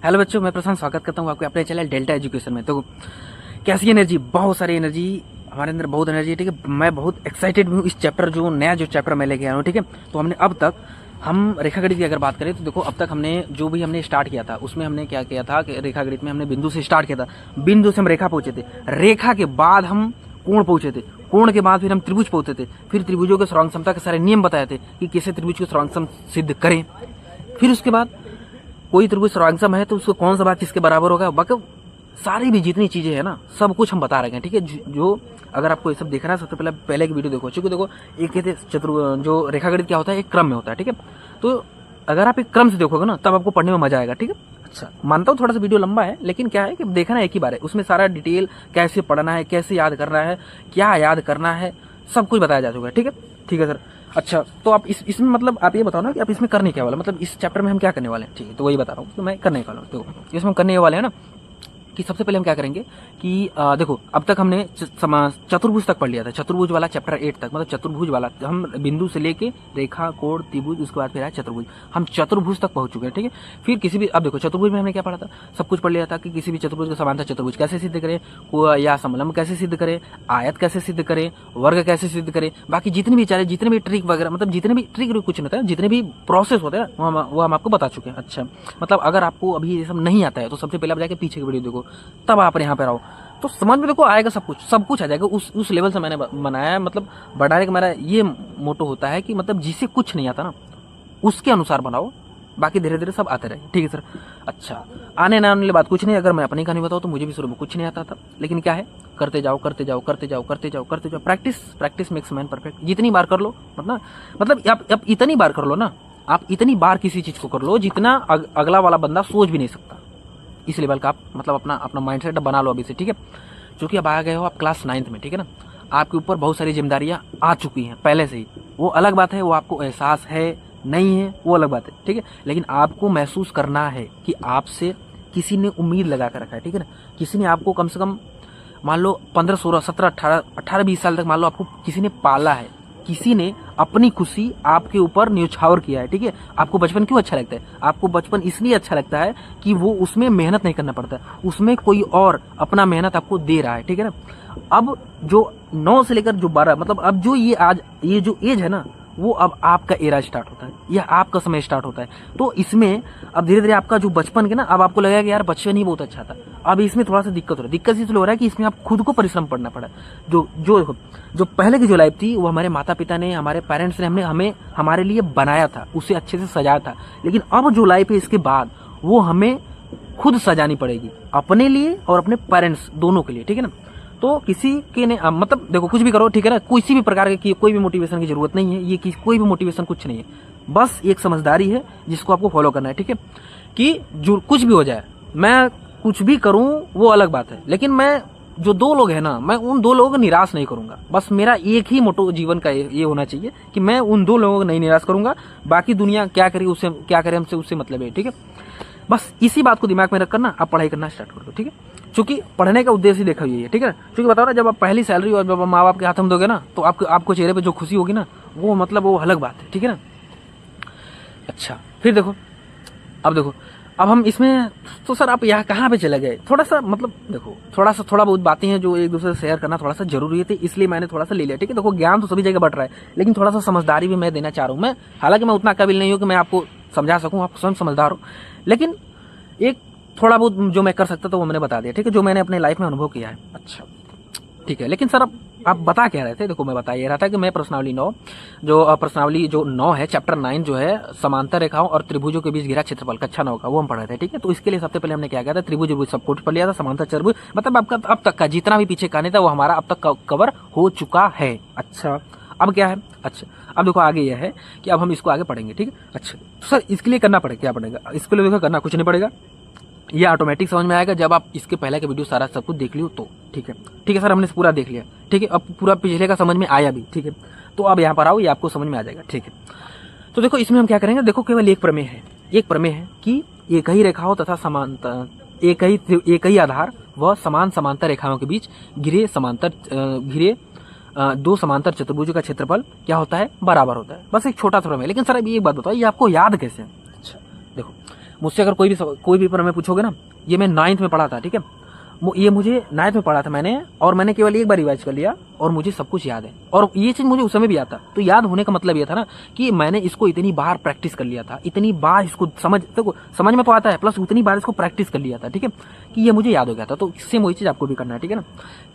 Hello बच्चों, मैं प्रशांत स्वागत करता हूँ आपके अपने चैनल डेल्टा एजुकेशन में। तो कैसी एनर्जी, बहुत सारी एनर्जी हमारे अंदर, बहुत एनर्जी है। ठीक है, मैं बहुत एक्साइटेड हूँ इस चैप्टर, जो नया चैप्टर मैं लेके आया हूँ। ठीक है, तो हमने अब तक हम रेखागणित की अगर बात करें तो देखो, अब तक हमने जो भी हमने स्टार्ट किया था उसमें हमने क्या किया था कि रेखागणित में हमने बिंदु से स्टार्ट किया था। बिंदु से हम रेखा पहुंचे थे, रेखा के बाद हम कोण पहुंचे थे, कोण के बाद फिर हम त्रिभुज पहुंचे थे, फिर त्रिभुजों के सर्वांग समता के सारे नियम बताए थे कि कैसे त्रिभुज को सर्वांग सम सिद्ध करें। फिर उसके बाद कोई त्रिभुज सर्वांगसम है तो उसको कौन सा भाग किसके बराबर होगा, बाकी सारी भी जितनी चीजें हैं ना, सब कुछ हम बता रहे हैं। ठीक है, जो अगर आपको ये सब देखना है, सबसे पहले एक वीडियो देखो। चूंकि देखो, एक कहते जो रेखागणित क्या होता है, एक क्रम में होता है। ठीक है, तो अगर आप एक क्रम से देखोगे ना, तब आपको पढ़ने में मजा आएगा। ठीक है, अच्छा मानता हूँ थोड़ा सा वीडियो लंबा है, लेकिन क्या है कि देखना एक ही बार है, उसमें सारा डिटेल कैसे पढ़ना है, कैसे याद करना है, क्या याद करना है, सब कुछ बताया जा चुका है। ठीक है, ठीक है सर। अच्छा, तो आप इसमें मतलब आप ये बताओ ना कि आप इसमें करने क्या वाले, मतलब इस चैप्टर में हम क्या करने वाले हैं। ठीक है, तो वही बता रहा हूँ, तो मैं करने वाला हूँ। तो इसमें हम करने वाले हैं ना कि सबसे पहले हम क्या करेंगे कि देखो, अब तक हमने चतुर्भुज तक पढ़ लिया था, चतुर्भुज वाला चैप्टर 8 तक, मतलब चतुर्भुज वाला हम बिंदु से लेके रेखा, कोण, त्रिभुज, उसके बाद फिर आया चतुर्भुज। हम चतुर्भुज तक पहुंच चुके हैं। ठीक है, फिर किसी भी, अब देखो चतुर्भुज में हमने क्या पढ़ा था, सब कुछ पढ़ लिया था कि किसी भी चतुर्भुज का समांतर चतुर्भुज कैसे सिद्ध करें, या समलंब कैसे सिद्ध करें, आयत कैसे सिद्ध करें, वर्ग कैसे सिद्ध करें, बाकी जितने भी चाहे जितने भी ट्रिक वगैरह, मतलब जितने भी ट्रिक कुछ नहीं होता है, जितने भी प्रोसेस होते हैं वो हम आपको बता चुके हैं। अच्छा, मतलब अगर आपको अभी ये सब नहीं आता है तो सबसे पहले आप जाके पीछे की वीडियो देखो, तब आप यहाँ पे रहो तो समझ में देखो आएगा, सब कुछ आ जाएगा। उस लेवल से मैंने बनाया है, मतलब बढ़ाने का मेरा ये मोटो होता है कि मतलब जिसे कुछ नहीं आता ना, उसके अनुसार बनाओ, बाकी धीरे धीरे सब आते रहे। ठीक है सर। अच्छा, आने ना आने वाली बात कुछ नहीं। अगर मैं अपनी कहानी बताऊँ तो मुझे भी शुरू में कुछ नहीं आता था, लेकिन क्या है, करते जाओ करते जाओ करते जाओ करते जाओ करते जाओ। Practice makes man perfect. जितनी बार कर लो, मतलब आप इतनी बार कर लो ना, आप इतनी बार किसी चीज को कर लो जितना अगला वाला बंदा सोच भी नहीं सकता। इस लेवल का आप मतलब अपना माइंडसेट बना लो अभी से। ठीक है, क्योंकि अब आ गए हो आप क्लास 9th में। ठीक है ना, आपके ऊपर बहुत सारी जिम्मेदारियां आ चुकी हैं पहले से ही, वो अलग बात है, वो आपको एहसास है नहीं है वो अलग बात है। ठीक है, लेकिन आपको महसूस करना है कि आपसे किसी ने उम्मीद लगा कर रखा है। ठीक है ना, किसी ने आपको कम से कम मान लो 15, 16, 17, 18, 20 साल तक मान लो आपको किसी ने पाला है, किसी ने अपनी खुशी आपके ऊपर न्यौछावर किया है। ठीक है, आपको बचपन क्यों अच्छा लगता है, आपको बचपन इसलिए अच्छा लगता है कि वो उसमें मेहनत नहीं करना पड़ता है, उसमें कोई और अपना मेहनत आपको दे रहा है। ठीक है ना, अब जो 9 से लेकर जो 12, मतलब अब जो ये जो एज है ना, वो अब आपका एरा स्टार्ट होता है, यह आपका समय स्टार्ट होता है। तो इसमें अब धीरे धीरे आपका जो बचपन के ना, अब आपको लगेगा कि यार बचपन ही बहुत अच्छा था। अब इसमें थोड़ा सा दिक्कत हो रहा है, दिक्कत इसलिए हो रहा है कि इसमें आप खुद को परिश्रम पड़ना पड़ा। जो पहले की जो लाइफ थी, वो हमारे माता पिता ने, हमारे पेरेंट्स ने हमें हमारे लिए बनाया था, उसे अच्छे से सजाया था। लेकिन अब जो लाइफ है इसके बाद, वो हमें खुद सजानी पड़ेगी, अपने लिए और अपने पेरेंट्स दोनों के लिए। ठीक है ना, तो किसी के ने मतलब देखो, कुछ भी करो, ठीक है ना, किसी भी प्रकार की कोई भी मोटिवेशन की जरूरत नहीं है, ये कोई भी मोटिवेशन कुछ नहीं है, बस एक समझदारी है जिसको आपको फॉलो करना है। ठीक है, कि जो कुछ भी हो जाए, मैं कुछ भी करूं वो अलग बात है, लेकिन मैं जो 2 लोग हैं ना, मैं उन 2 लोगों को निराश नहीं करूंगा। बस मेरा एक ही मोटो जीवन का ये होना चाहिए कि मैं उन 2 लोगों को नहीं निराश करूंगा, बाकी दुनिया क्या करे उससे, क्या करे हमसे, उससे मतलब है। ठीक है, बस इसी बात को दिमाग में रखकर ना आप पढ़ाई करना स्टार्ट कर दो। ठीक है, क्योंकि पढ़ने का उद्देश्य ही देखा हुई है। ठीक है, क्योंकि बताओ ना, जब आप पहली सैलरी और जब माँ बाप के हाथ में दोगे ना, तो आपको चेहरे पे जो खुशी होगी ना, वो मतलब वो अलग बात है। ठीक है ना, अच्छा फिर देखो, अब हम इसमें, तो सर आप यहाँ कहाँ पे चले गए, थोड़ा सा मतलब देखो, थोड़ा बहुत बातें हैं जो एक दूसरे से शेयर करना थोड़ा सा जरूरी है, इसलिए मैंने थोड़ा सा ले लिया। ठीक है, देखो ज्ञान तो सभी जगह बढ़ रहा है, लेकिन थोड़ा सा समझदारी भी मैं देना चाह रहा हूँ। मैं हालांकि मैं उतना काबिल नहीं हूँ कि मैं आपको समझा सकूँ, आप स्वयं समझदार हो, लेकिन एक थोड़ा बहुत जो मैं कर सकता था वो मैंने बता दिया। ठीक है, जो मैंने अपने लाइफ में अनुभव किया है। अच्छा ठीक है, लेकिन सर अब आप बता क्या रहे थे, देखो मैं बता ये रहा था कि मैं प्रश्नावली 9 है, चैप्टर 9 जो है समांतर रेखाओं और त्रिभुजों के बीच घिरा क्षेत्रफल, कक्षा 9 का, वो हम पढ़ रहे थे। ठीक है, तो इसके लिए सबसे पहले हमने क्या किया था, त्रिभुज सब कुछ पढ़ लिया था, समांतर चतुर्भुज, मतलब आपका अब तक का जितना भी पीछे कहानी था वो हमारा अब तक कवर हो चुका है। अच्छा, अब क्या है, अच्छा अब देखो आगे यह है कि अब हम इसको आगे पढ़ेंगे। ठीक है, अच्छा तो सर इसके लिए करना पड़ेगा, क्या पड़ेगा, इसके लिए देखो करना कुछ नहीं पड़ेगा, ये ऑटोमेटिक समझ में आएगा जब आप इसके पहले का वीडियो सारा सब कुछ देख लियो तो। ठीक है सर, हमने पूरा देख लिया। ठीक है, अब पूरा पिछले का समझ में आया भी। ठीक है, तो अब यहाँ पर आओ, ये आपको समझ में आ जाएगा। ठीक है, तो देखो इसमें हम क्या करेंगे, देखो केवल एक प्रमेय है कि एक ही रेखाओं तथा समांतर, एक ही आधार व समांतर रेखाओं के बीच घिरे 2 समांतर चतुर्भुजों का क्षेत्रफल क्या होता है, बराबर होता है। बस एक छोटा सा प्रमेय। लेकिन सर अभी एक बात बताओ, ये आपको याद कैसे है। अच्छा देखो, मुझसे अगर कोई भी प्रमेय पूछोगे ना, ये मैं 9th में पढ़ा था, ठीक है, ये मुझे 9th में पढ़ा था मैंने, और मैंने केवल एक बार रिवाइज कर लिया और मुझे सब कुछ याद है। और ये चीज़ मुझे उस समय भी याद था। तो याद होने का मतलब ये था ना कि मैंने इसको इतनी बार प्रैक्टिस कर लिया था, इतनी बार इसको समझ में तो आता है, प्लस उतनी बार इसको प्रैक्टिस कर लिया था, ठीक है, कि ये मुझे याद हो गया था। तो सेम वही चीज़ आपको भी करना है, ठीक है ना,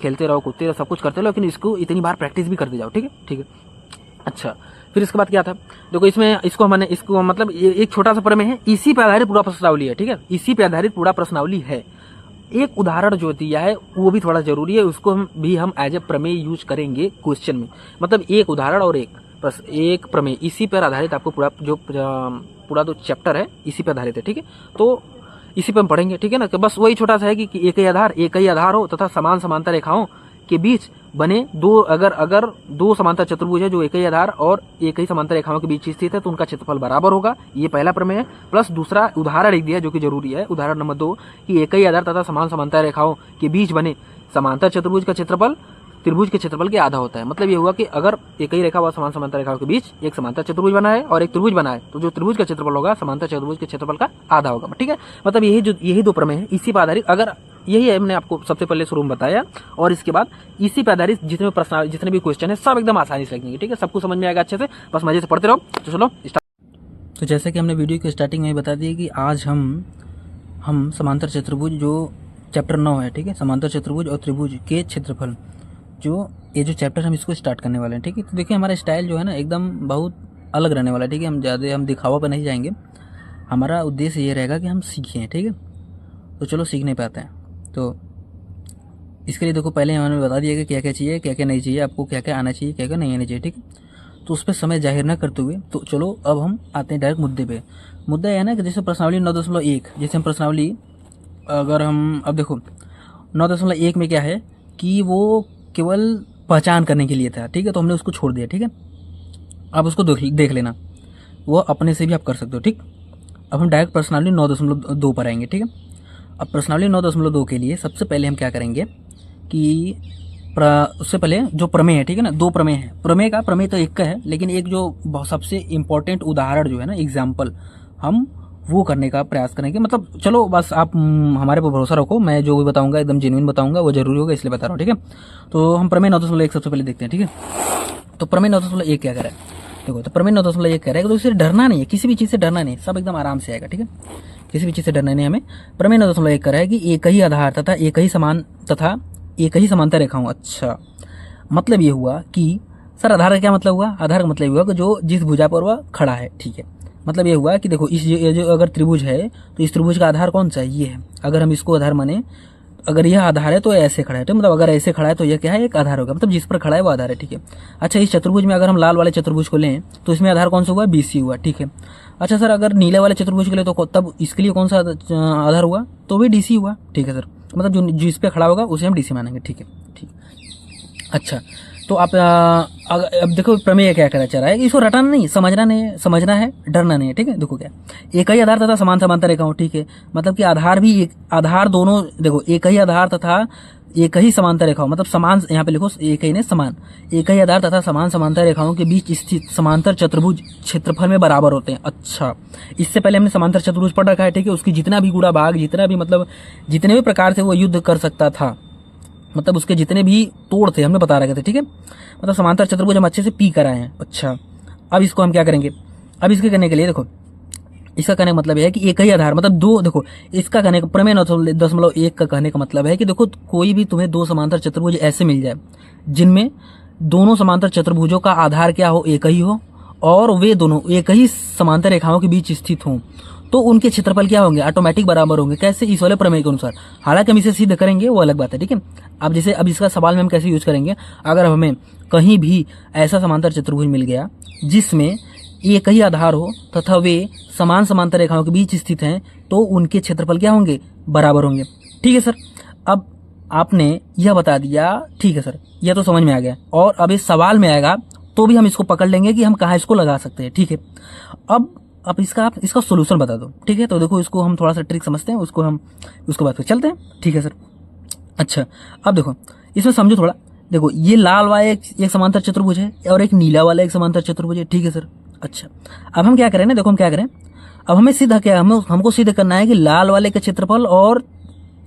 खेलते रहो, कूदते रहो, सब कुछ करते रहो, लेकिन इसको इतनी बार प्रैक्टिस भी करते जाओ, ठीक है, ठीक है। अच्छा, फिर इसके बाद क्या था, देखो इसमें इसको मतलब एक छोटा सा प्रमेय है, इसी पे आधारित पूरा प्रश्नावली है, ठीक है, इसी पे आधारित पूरा प्रश्नावली है। एक उदाहरण जो दिया है वो भी थोड़ा जरूरी है, उसको हम एज ए प्रमेय यूज करेंगे क्वेश्चन में। मतलब एक उदाहरण और एक प्रमेय, इसी पर आधारित आपको पूरा जो चैप्टर है इसी पर आधारित है, ठीक है। तो इसी पर हम पढ़ेंगे, ठीक है ना। तो बस वही छोटा सा है कि एक ही आधार हो तथा समान समांतर रेखाओं के बीच बने दो, अगर दो समांतर चतुर्भुज है जो एक ही आधार और एक ही समांतर रेखाओं के बीच स्थित है तो उनका क्षेत्रफल बराबर होगा। ये पहला प्रमेय है। प्लस दूसरा उदाहरण एक दिया जो कि जरूरी है, उदाहरण नंबर 2 कि एक ही आधार तथा समान समांतर रेखाओं के बीच बने समांतर चतुर्भुज का क्षेत्रफल त्रिभुज के क्षेत्रफल के आधा होता है। मतलब ये हुआ कि अगर एक ही रेखा व समान समांतर रेखाओं के बीच एक समांतर चतुर्भुज बना है और एक त्रिभुज बना है तो जो त्रिभुज का क्षेत्रफल होगा समांतर चतुर्भुज के क्षेत्रफल का आधा होगा, ठीक है। मतलब यही दो प्रमेय है, इसी पर आधारित। अगर यही है हमने आपको सबसे पहले शुरू में बताया, और इसके बाद इसी पर आधारित जितने भी क्वेश्चन है सब एकदम आसानी से लगेंगे, ठीक है। सबको समझ में आएगा अच्छे से, बस मजे से पढ़ते रहो। तो चलो स्टार्ट। तो जैसे कि हमने वीडियो के स्टार्टिंग में बता दिया कि आज हम समांतर चतुर्भुज जो चैप्टर 9 है, ठीक है, समांतर चतुर्भुज और त्रिभुज के क्षेत्रफल, ये जो चैप्टर हम इसको स्टार्ट करने वाले हैं, ठीक है। तो देखिए हमारा स्टाइल जो है ना एकदम बहुत अलग रहने वाला है, ठीक है। हम दिखावा पर नहीं जाएंगे, हमारा उद्देश्य ये रहेगा कि हम सीखें, ठीक है। तो चलो सीखने पे आते हैं। तो इसके लिए देखो पहले हमने बता दिया कि क्या क्या चाहिए, क्या क्या नहीं चाहिए, आपको क्या क्या आना चाहिए, क्या क्या नहीं आना चाहिए, ठीक है। तो उस पर समय जाहिर ना करते हुए तो चलो अब हम आते हैं डायरेक्ट मुद्दे पे। मुद्दा यह है ना कि जैसे प्रश्नावली 9.1, जैसे हम प्रश्नावली अगर हम अब देखो 9.1 में क्या है कि वो केवल पहचान करने के लिए था, ठीक है। तो हमने उसको छोड़ दिया, ठीक है। अब उसको देख लेना, वो अपने से भी आप कर सकते हो, ठीक। अब हम डायरेक्ट प्रश्नावली 9.2 पर आएंगे, ठीक है। अब प्रश्नावली 9.2 के लिए सबसे पहले हम क्या करेंगे कि उससे पहले जो प्रमेय है, ठीक है ना, 2 प्रमेय है। प्रमेय तो एक का है, लेकिन एक जो सबसे इम्पोर्टेंट उदाहरण जो है ना, एग्जाम्पल, हम वो करने का प्रयास करेंगे। मतलब चलो बस आप हमारे पर भरोसा रखो, मैं जो भी बताऊंगा एकदम जेन्युइन बताऊंगा, वो जरूरी होगा इसलिए बता रहा हूँ, ठीक है। तो हम प्रमेय 9.1 सबसे पहले देखते हैं, ठीक है। तो प्रमेय 9.1 क्या कह रहा है, देखो। तो प्रमेय 9.1 कह रहा है कि तो इससे डरना नहीं है, किसी भी चीज़ से डरना नहीं, सब एकदम आराम से आएगा, ठीक है। किसी भी चीज़ से डरना नहीं हमें। प्रमेय 9.1 कह रहा है कि एक ही आधार तथा एक ही समांतर रेखाओं। अच्छा, मतलब ये हुआ कि सर आधार का क्या मतलब हुआ, आधार का मतलब ये हुआ कि जो जिस भुजा पर वह खड़ा है, ठीक है। मतलब ये हुआ कि देखो ये जो अगर त्रिभुज है तो इस त्रिभुज का आधार कौन सा है, ये है। अगर हम इसको आधार माने, अगर यह आधार है तो ऐसे खड़ा है, तो मतलब अगर ऐसे खड़ा है तो यह क्या है, एक आधार होगा, मतलब जिस पर खड़ा है वो आधार है, ठीक है। अच्छा, इस चतुर्भुज में अगर हम लाल वाले चतुर्भुज को लें तो इसमें आधार कौन सा हुआ, BC हुआ, ठीक है। अच्छा सर, अगर नीले वाले चतुर्भुज के लिए तो तब इसके लिए कौन सा आधार हुआ, तो भी DC हुआ, ठीक है सर। मतलब जो जिस पे खड़ा होगा उसे हम DC मानेंगे, ठीक है, ठीक। अच्छा, तो आप अब देखो प्रमेय क्या कहना चाह रहा है कि इसको रटाना नहीं, समझना है, डरना नहीं है, ठीक है। देखो क्या, एक ही आधार तथा समान समांतर रेखाओं, ठीक है। मतलब कि आधार दोनों, देखो एक ही आधार तथा एक ही समांतर रेखाओं, मतलब समान, यहाँ पे लिखो एक ही ने समान, एक ही आधार तथा समान समांतर रेखाओं के बीच स्थित समांतर चतुर्भुज क्षेत्रफल में बराबर होते हैं। अच्छा, इससे पहले हमने समांतर चतुर्भुज पढ़ रखा है, ठीक है। उसकी जितना भी गुणा भाग, जितने भी प्रकार से वो युद्ध कर सकता था, मतलब उसके जितने भी तोड़ थे हमने बता रखे थे, ठीक है। मतलब समांतर चतुर्भुज हम अच्छे से पी कर आए हैं। अच्छा, अब इसको हम क्या करेंगे, अब इसके करने के लिए देखो, इसका कहने का मतलब यह है कि एक ही आधार, मतलब दो, देखो इसका कहने का प्रमेय 9.1 का कहने का मतलब है कि देखो कोई भी तुम्हें 2 समांतर चतुर्भुज ऐसे मिल जाए जिनमें दोनों समांतर चतुर्भुजों का आधार क्या हो, एक ही हो, और वे दोनों एक ही समांतर रेखाओं के बीच स्थित हों, तो उनके क्षेत्रफल क्या होंगे, ऑटोमेटिक बराबर होंगे। कैसे, इस वाले प्रमेय के अनुसार। हालांकि हम इसे सिद्ध करेंगे, वो अलग बात है, ठीक है। अब जैसे अब इसका सवाल में हम कैसे यूज करेंगे, अगर हमें कहीं भी ऐसा समांतर चतुर्भुज मिल गया जिसमें एक ही आधार हो तथा वे समान समांतर रेखाओं के बीच स्थित हैं, तो उनके क्षेत्रफल क्या होंगे, बराबर होंगे, ठीक है सर। अब आपने यह बता दिया, ठीक है सर, यह तो समझ में आ गया। और अब इस सवाल में आएगा तो भी हम इसको पकड़ लेंगे कि हम कहाँ इसको लगा सकते हैं, ठीक है। अब इसका सोल्यूशन बता दो, ठीक है। तो देखो इसको हम थोड़ा सा ट्रिक समझते हैं, उसको बात पे चलते हैं, ठीक है सर। अच्छा, अब देखो इसमें समझो थोड़ा, देखो ये लाल वाला एक समांतर चतुर्भुज है और एक नीला वाला एक समांतर चतुर्भुज है, ठीक है सर। अच्छा, अब हम क्या करें ना, देखो हम क्या करें, अब हमें सिद्ध क्या है, हमको सिद्ध करना है कि लाल वाले का क्षेत्रफल और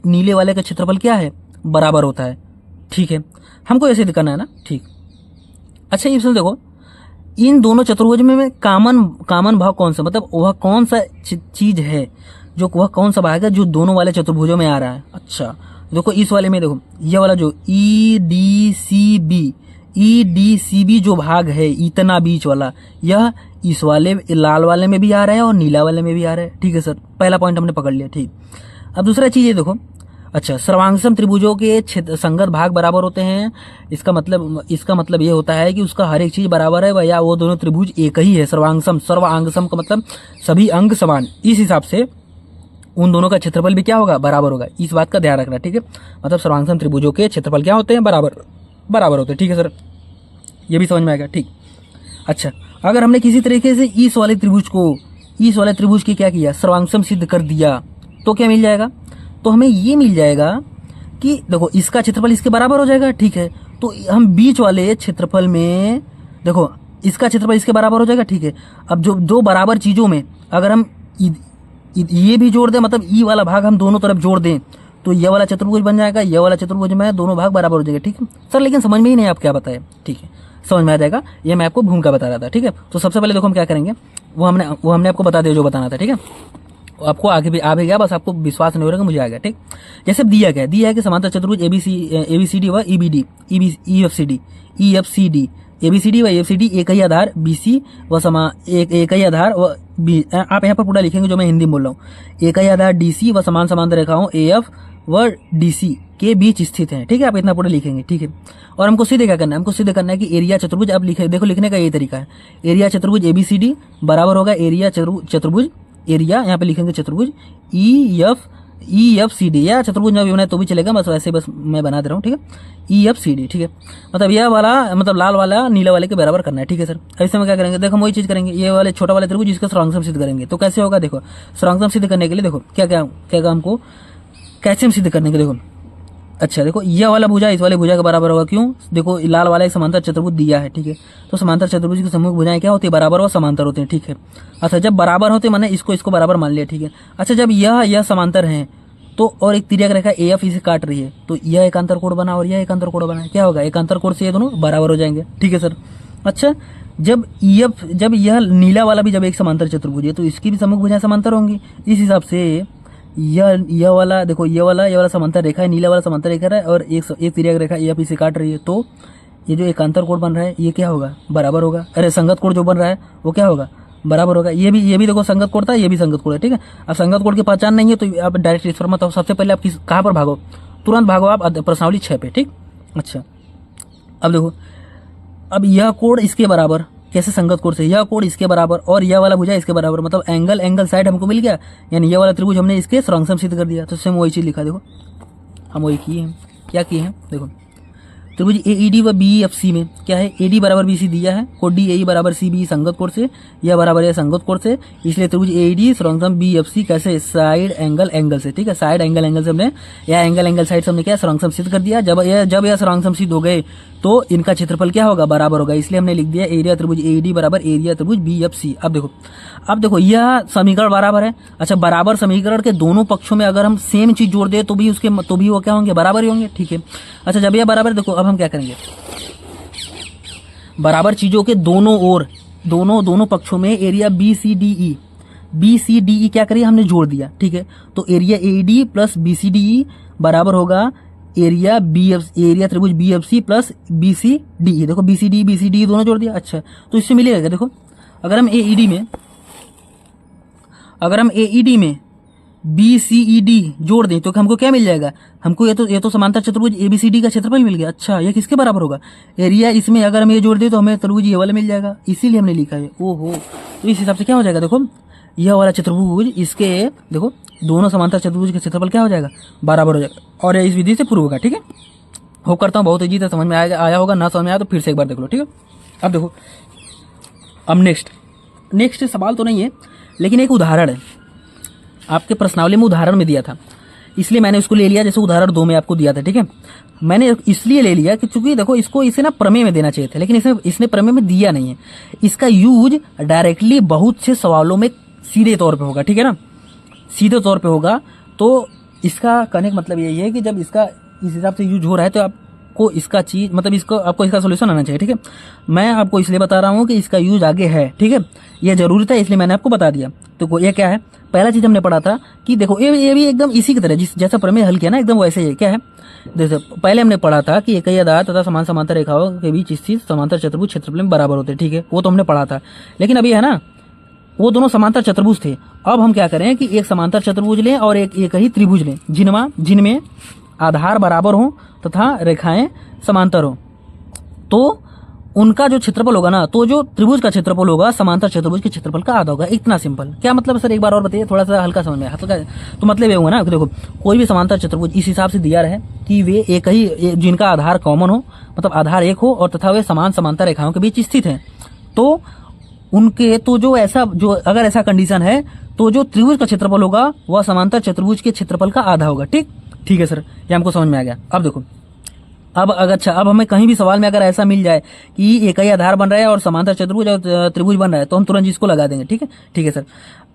नीले वाले का क्षेत्रफल क्या है, बराबर होता है। ठीक है, हमको ये सिद्ध करना है ना। ठीक, अच्छा ये सुन देखो, इन दोनों चतुर्भुज में कॉमन भाग कौन सा, मतलब वह कौन सा चीज है, जो वह कौन सा भाग है जो दोनों वाले चतुर्भुजों में आ रहा है। अच्छा देखो, इस वाले में देखो, ये वाला जो EDCB जो भाग है, इतना बीच वाला, यह इस वाले लाल वाले में भी आ रहा है और नीला वाले में भी आ रहा है। ठीक है सर, पहला पॉइंट हमने पकड़ लिया। ठीक, अब दूसरा चीज ये देखो, अच्छा सर्वांगसम त्रिभुजों के संगत भाग बराबर होते हैं। इसका मतलब ये होता है कि उसका हर एक चीज बराबर है, या वो दोनों त्रिभुज एक ही है। सर्वांगसम का मतलब सभी अंग समान, इस हिसाब से उन दोनों का क्षेत्रफल भी क्या होगा, बराबर होगा। इस बात का ध्यान रखना। ठीक है, मतलब सर्वांगसम त्रिभुजों के क्षेत्रफल क्या होते हैं, बराबर होते हैं। ठीक है सर, ये भी समझ में आएगा। ठीक, अच्छा अगर हमने किसी तरीके से इस वाले त्रिभुज की क्या किया, सर्वांगसम सिद्ध कर दिया, तो क्या मिल जाएगा, तो हमें ये मिल जाएगा कि देखो इसका क्षेत्रफल इसके बराबर हो जाएगा। ठीक है, तो हम बीच वाले क्षेत्रफल में देखो इसका क्षेत्रफल इसके बराबर हो जाएगा। ठीक है, अब जो दो बराबर चीजों में अगर हम ये भी जोड़ दें, मतलब ई वाला भाग हम दोनों तरफ जोड़ दें, तो ये वाला चतुर्भुज बन जाएगा। ये वाला चतुर्भुज में दोनों भाग बराबर हो जाएंगे। ठीक है सर, लेकिन समझ में ही नहीं आप क्या बताए। ठीक है, समझ में आ जाएगा, ये मैं आपको भूमिका बता रहा था। ठीक है, तो सबसे पहले देखो हम क्या करेंगे, वो हमने आपको बता दिया जो बताना था। ठीक है, आपको आगे भी आ भी गया, बस आपको विश्वास नहीं हो रहा कि मुझे आ गया। ठीक, जैसे दिया है कि समांतर चतुर्भुज ABCD व EFCD ABCD व EFCD एक ही आधार BC व एक ही आधार व आप यहाँ पर पूरा लिखेंगे जो मैं हिंदी में बोल रहा हूँ, एक ही आधार DC व समान समांतर रेखाओं AF व DC के बीच स्थित है। ठीक है, आप इतना पूरा लिखेंगे। ठीक है, और हमको सीधे क्या करना है, हमको सीधे करना है कि एरिया चतुर्भुज, अब देखो लिखने का यही तरीका है, एरिया चतुर्भुज ABCD बराबर होगा एरिया चतुर्भुज, एरिया यहाँ पे लिखेंगे चतुर्भुज EFCD, या चतुर्भुज ना भी बनाए तो भी चलेगा, बस वैसे बस मैं बना दे रहा हूँ। ठीक है, EFCD। ठीक है, मतलब यह वाला मतलब लाल वाला नीला वाले के बराबर करना है। ठीक है सर, ऐसे में क्या करेंगे, देखो हम वही चीज करेंगे, ये वाले छोटा वाले त्रिभुज इसका सर्वांगसम सिद्ध करेंगे। तो कैसे होगा, देखो सर्वांगसम सिद्ध करने के लिए देखो क्या हमको कैसे सिद्ध करने के, देखो अच्छा देखो यह वाला भुजा इस वाले भुजा के बराबर होगा। क्यों, देखो लाल वाला एक समांतर चतुर्भुज दिया है। ठीक है, तो समांतर चतुर्भुज की समूह भुजाएं क्या होती है, बराबर और समांतर होते हैं। ठीक है, अच्छा जब बराबर होते माने इसको बराबर मान लिया। ठीक है, अच्छा जब यह समांतर है तो और एक तिर्यक रेखा AF इसे काट रही है, तो यह एक अंतर कोण बना और यह एक अंतर कोण बना, क्या होगा, एक अंतर कोण से ये दोनों बराबर हो जाएंगे। ठीक है सर, अच्छा जब यह नीला वाला भी जब एक समांतर चतुर्भुज है तो इसकी भी समूह भुजाएं समांतर होंगी। इस हिसाब से यह वाला देखो ये वाला समांतर रेखा है, नीला वाला समांतर रेखा है और एक तिर्यक रेखा AF इसे काट रही है, तो ये जो एक अंतर कोण बन रहा है ये क्या होगा, बराबर होगा। अरे संगत कोण जो बन रहा है वो क्या होगा, बराबर होगा। ये भी देखो संगत कोण था, ये भी संगत कोण है। ठीक है, अब संगत कोण की पहचान नहीं है तो आप डायरेक्ट इस पर मत आओ, सबसे पहले आप कहाँ पर भागो, तुरंत भागो आप प्रश्नावली 6 पे। ठीक, अच्छा अब देखो, अब यह कोण इसके बराबर, कैसे संगत कोण से, यह कोण इसके बराबर और यह वाला भुजा इसके बराबर, मतलब एंगल साइड हमको मिल गया, यानी यह वाला त्रिभुज हमने इसके सर्वांगसम सिद्ध कर दिया। तो सेम वही चीज लिखा, देखो हम वही किए हैं, क्या किए हैं, देखो त्रिभुज AED व BFC में क्या है, AD बराबर BC दिया है, कोण DAE बराबर CBE संगत कोण से, यह बराबर है संगत कोण से, इसलिए त्रिभुज AED सर्वांगसम BFC कैसे, साइड एंगल से। ठीक है, साइड एंगल से हमने या एंगल साइड से हमने क्या सर्वांगसम सिद्ध कर दिया। जब यह सर्वांगसम सिद्ध हो गए तो इनका क्षेत्रफल क्या होगा, बराबर होगा, इसलिए हमने लिख दिया एरिया त्रिभुज AED बराबर एरिया त्रिभुज BFC। अब देखो यह समीकरण बराबर है। अच्छा बराबर समीकरण के दोनों पक्षों में अगर हम सेम चीज जोड़ दे तो भी वो क्या होंगे, बराबर ही होंगे। ठीक है, अच्छा जब यह बराबर, देखो अब हम क्या करेंगे, बराबर चीजों के दोनों ओर दोनों पक्षों में एरिया BCDE क्या करिए, हमने जोड़ दिया। ठीक है, तो एरिया AED प्लस BCDE बराबर होगा एरिया त्रिभुज BFC प्लस BCDE। देखो BCDE दोनों जोड़ दिया। अच्छा तो इससे मिलेगा, देखो अगर हम AED में BCED जोड़ दें तो हमको क्या मिल जाएगा, हमको ये तो समांतर चतुर्भुज ABCD का क्षेत्रफल मिल गया। अच्छा ये किसके बराबर होगा, एरिया, इसमें अगर हम ये जोड़ दें तो हमें त्रिभुज ये वाला मिल जाएगा, इसीलिए हमने लिखा है। ओहो, तो इस हिसाब से क्या हो जाएगा, देखो यह वाला चतुर्भुज इसके देखो दोनों समांतर चतुर्भुज का क्षेत्रफल क्या हो जाएगा, बराबर हो जाएगा, और इस विधि से प्रूव होगा। ठीक है, होप करता हूँ बहुत ईजी था, समझ में आया होगा, ना समझ में आया तो फिर से एक बार देख लो। ठीक है, अब देखो अब नेक्स्ट सवाल तो नहीं है लेकिन एक उदाहरण है, आपके प्रश्नावली में उदाहरण में दिया था इसलिए मैंने उसको ले लिया, जैसे उदाहरण 2 में आपको दिया था। ठीक है, मैंने इसलिए ले लिया कि चूंकि देखो इसे ना प्रमेय में देना चाहिए था, लेकिन इसने प्रमेय में दिया नहीं है। इसका यूज डायरेक्टली बहुत से सवालों में सीधे तौर पे होगा, ठीक है ना, सीधे तौर पे होगा। तो इसका कहने का मतलब यही है कि जब इसका इस हिसाब से यूज हो रहा है तो आपको इसका चीज मतलब इसको आपको इसका सोल्यूशन आना चाहिए, ठीक है। मैं आपको इसलिए बता रहा हूँ कि इसका यूज आगे है, ठीक है, ये जरूरत है, इसलिए मैंने आपको बता दिया। तो ये क्या है, पहला चीज हमने पढ़ा था कि देखो ये भी एकदम इसी की तरह जैसा प्रमेय हल किया ना, एकदम वैसे ही क्या है। जैसे पहले हमने पढ़ा था कि एकही आधार तथा समान समांतर रेखाओं के बीच स्थित समांतर चतुर्भुज क्षेत्रफल में बराबर होते हैं, ठीक है, वो तो हमने पढ़ा था। लेकिन अभी है ना, वो दोनों समांतर चतुर्भुज थे। अब हम क्या करें कि एक समांतर चतुर्भुज लें और एक ही त्रिभुज लें जिनमें आधार बराबर हो तथा रेखाएं समांतर हो। तो उनका जो क्षेत्रफल होगा ना, तो जो त्रिभुज का क्षेत्रफल होगा समांतर चतुर्भुज के क्षेत्रफल का आधा होगा। इतना सिंपल। क्या मतलब सर, एक बार और बताइए, थोड़ा सा हल्का समझ में हल्का। तो मतलब ये हुआ ना, देखो कोई भी समांतर चतुर्भुज इस हिसाब से दिया रहे कि वे एक ही जिनका आधार कॉमन हो, मतलब आधार एक हो और तथा वे समान समांतर रेखाओं के बीच स्थित हैं, तो उनके तो जो अगर ऐसा कंडीशन है तो जो त्रिभुज का क्षेत्रफल होगा वह समांतर चतुर्भुज के क्षेत्रफल का आधा होगा। ठीक है सर, ये हमको समझ में आ गया। अब देखो, अब हमें कहीं भी सवाल में अगर ऐसा मिल जाए कि एक ही आधार बन रहा है और समांतर चतुर्भुज और त्रिभुज बन रहा है, तो हम तुरंत इसको लगा देंगे। ठीक है सर।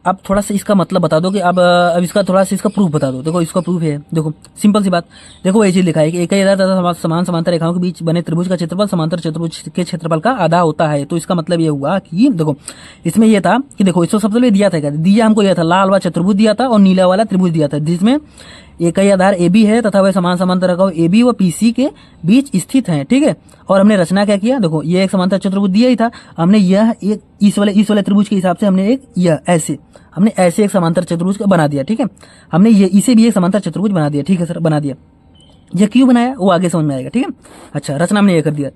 अब थोड़ा सा इसका मतलब बता दो कि अब इसका थोड़ा सा इसका प्रूफ बता दो। देखो इसका प्रूफ है, देखो सिंपल सी बात। देखो ये चीज लिखा है कि एक ही आधार तथा समान समांतर रेखाओं के बीच बने त्रिभुज का क्षेत्रफल समांतर चतुर्भुज के क्षेत्रफल का आधा होता है। तो इसका मतलब ये हुआ कि देखो इसमें यह था कि देखो इसको सबसे पहले दिया था, क्या दिया हमको, यह था लाल वाला चतुर्भुज दिया था और नीला वाला त्रिभुज दिया था, जिसमें एक ही आधार AB है तथा वह समान समांतर रेखाओं AB व PC के बीच स्थित हैं। ठीक है, और हमने रचना क्या किया, देखो ये एक समांतर चतुर्भुज दिया ही था, हमने यह एक इस वाले त्रिभुज के हिसाब से हमने एक यह हमने ऐसे एक समांतर चतुर्भुज का बना दिया। ठीक है, हमने ये इसे भी एक समांतर चतुर्भुज बना दिया। ठीक है सर, बना दिया। यह क्यों बनाया वो आगे समझ में आएगा। ठीक है, अच्छा रचना हमने ये कर दिया।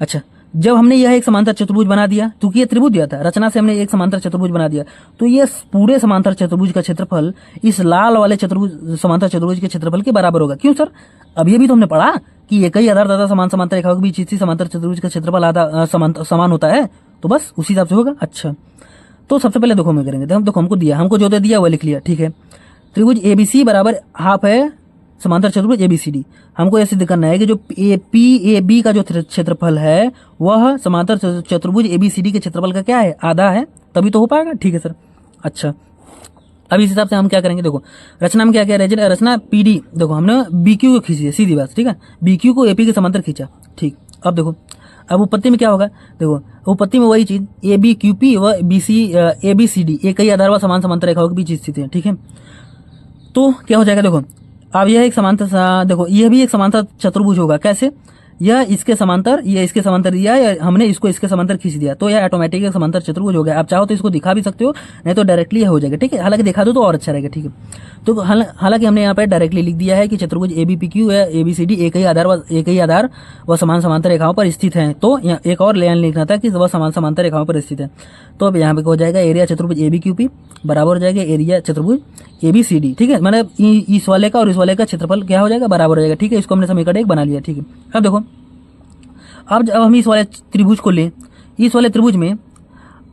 अच्छा जब हमने यह एक समांतर चतुर्भुज बना दिया, क्योंकि ये त्रिभुज दिया था, रचना से हमने एक समांतर चतुर्भुज बना दिया, तो ये पूरे समांतर चतुर्भुज का क्षेत्रफल इस लाल वाले समांतर चतुर्भुज के क्षेत्रफल के बराबर होगा। क्यों सर, अभी तो हमने पढ़ा कि एक ही आधार तथा समान समांतर रेखाओं के बीच समांतर चतुर्भुज का क्षेत्रफल आधा समान होता है, तो बस उसी हिसाब से होगा। अच्छा, तो सबसे पहले देखो हम करेंगे, देखो हमको जो दे दिया वो लिख लिया। ठीक है, त्रिभुज ABC बराबर हाफ है समांतर चतुर्भुज ABCD। हमको यह सिद्ध करना है कि जो PAB का जो क्षेत्रफल है वह समांतर चतुर्भुज ABCD के क्षेत्रफल का क्या है, आधा है, तभी तो हो पाएगा। ठीक है सर। अच्छा, अब इस हिसाब से हम क्या करेंगे, देखो रचना में क्या क्या है, रचना PD, देखो हमने BQ को खींची है, सीधी बात। ठीक है, BQ को AP के समांतर खींचा। ठीक, अब देखो अब उपपत्ति में क्या होगा, देखो उपपत्ति में वही चीज ABQP व ABCD एक ही आधार व समान समांतर रेखाओं के बीच स्थित है। ठीक है, तो क्या हो जाएगा, देखो अब यह एक समांतर, देखो यह भी एक समांतर चतुर्भुज होगा। कैसे, यह इसके समांतर दिया है, हमने इसको इसके समांतर खींच दिया, तो यह ऑटोमेटिक एक समांतर चतुर्भुज हो गया। आप चाहो तो इसको दिखा भी सकते हो, नहीं तो डायरेक्टली हो जाएगा। ठीक है, हालांकि दिखा दो तो और अच्छा रहेगा। ठीक है, तो हालांकि हमने यहाँ पे डायरेक्टली लिख दिया है कि चतुर्भुज ABPQ या ABCD एक ही आधार व समान समांतर रेखाओं पर स्थित है। तो यहाँ एक और लाइन लिखना था कि वह समान समांतर रेखाओं पर स्थित है। तो अब यहाँ पे हो जाएगा एरिया चतुर्भुज ABQP बराबर हो जाएगा एरिया चतुर्भुज ABCD। ठीक है, मतलब इस वाले का और इस वाले का क्षेत्रफल क्या हो जाएगा, बराबर हो जाएगा। ठीक है, इसको हमने समीकरण एक बना लिया। ठीक है, अब देखो अब जब हम इस वाले त्रिभुज को लें, इस वाले त्रिभुज में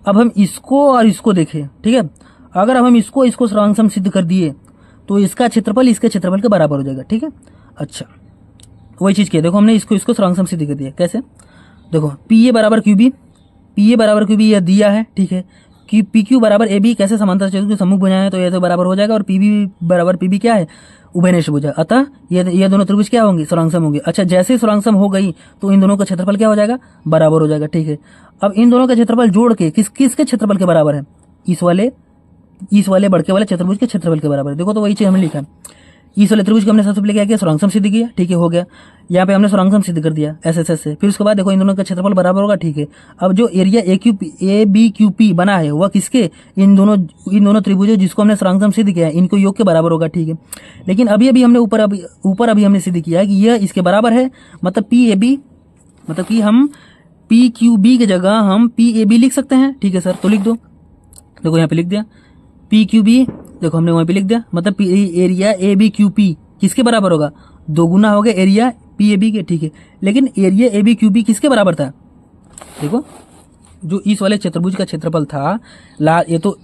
अब हम इसको और इसको देखें। ठीक है, अगर हम इसको सर्वांग सिद्ध कर दिए तो इसका क्षेत्रफल इसके क्षेत्रफल के बराबर हो जाएगा। ठीक है, अच्छा वही चीज किया, देखो हमने इसको सर्वांग सिद्ध कर दिया। कैसे, देखो PA बराबर QB यह दिया है। ठीक है, कि PQ बराबर AB कैसे समांतर चतुर्भुज के सम्मुख भुजाएं हैं, तो ये तो बराबर हो जाएगा। और PB बराबर PB क्या है, उभयनिष्ठ भुजा, अतः ये दोनों त्रिभुज क्या होंगे, सर्वांगसम होंगे। अच्छा, जैसे सर्वांगसम हो गई तो इन दोनों का क्षेत्रफल क्या हो जाएगा, बराबर हो जाएगा। ठीक है, अब इन दोनों का क्षेत्रफल जोड़ के किसके क्षेत्रफल के बराबर है, इस वाले बड़के वाले चतुर्भुज के क्षेत्रफल के बराबर है। देखो तो वही चीज हमने लिखा, इस वाले त्रिभुज को हमने सबसे पहले क्या किया, सर्वांगसम सिद्ध किया। ठीक है, हो गया, यहाँ पे हमने सर्वांगसम सिद्ध कर दिया ऐसे से। फिर उसके बाद देखो इन दोनों का क्षेत्रफल बराबर होगा। ठीक है, अब जो एरिया ABQP बना है वह किसके, इन दोनों त्रिभुजों जिसको हमने सर्वांगसम सिद्ध किया है इनको योग के बराबर होगा। ठीक है, लेकिन अभी हमने ऊपर हमने सिद्ध किया है कि यह इसके बराबर है, मतलब PAB, मतलब कि हम PQB की जगह हम PAB लिख सकते हैं। ठीक है सर, तो लिख दो, देखो यहाँ पे लिख दिया PQB, देखो हमने वहीं पे लिख दिया, मतलब एरिया ABQP किसके बराबर होगा, दोगुना हो गया एरिया PAB के। ठीक है, लेकिन एरिया ABQP किसके बराबर था, देखो जो इस वाले चतुर्भुज का क्षेत्रफल था लाल, ये तो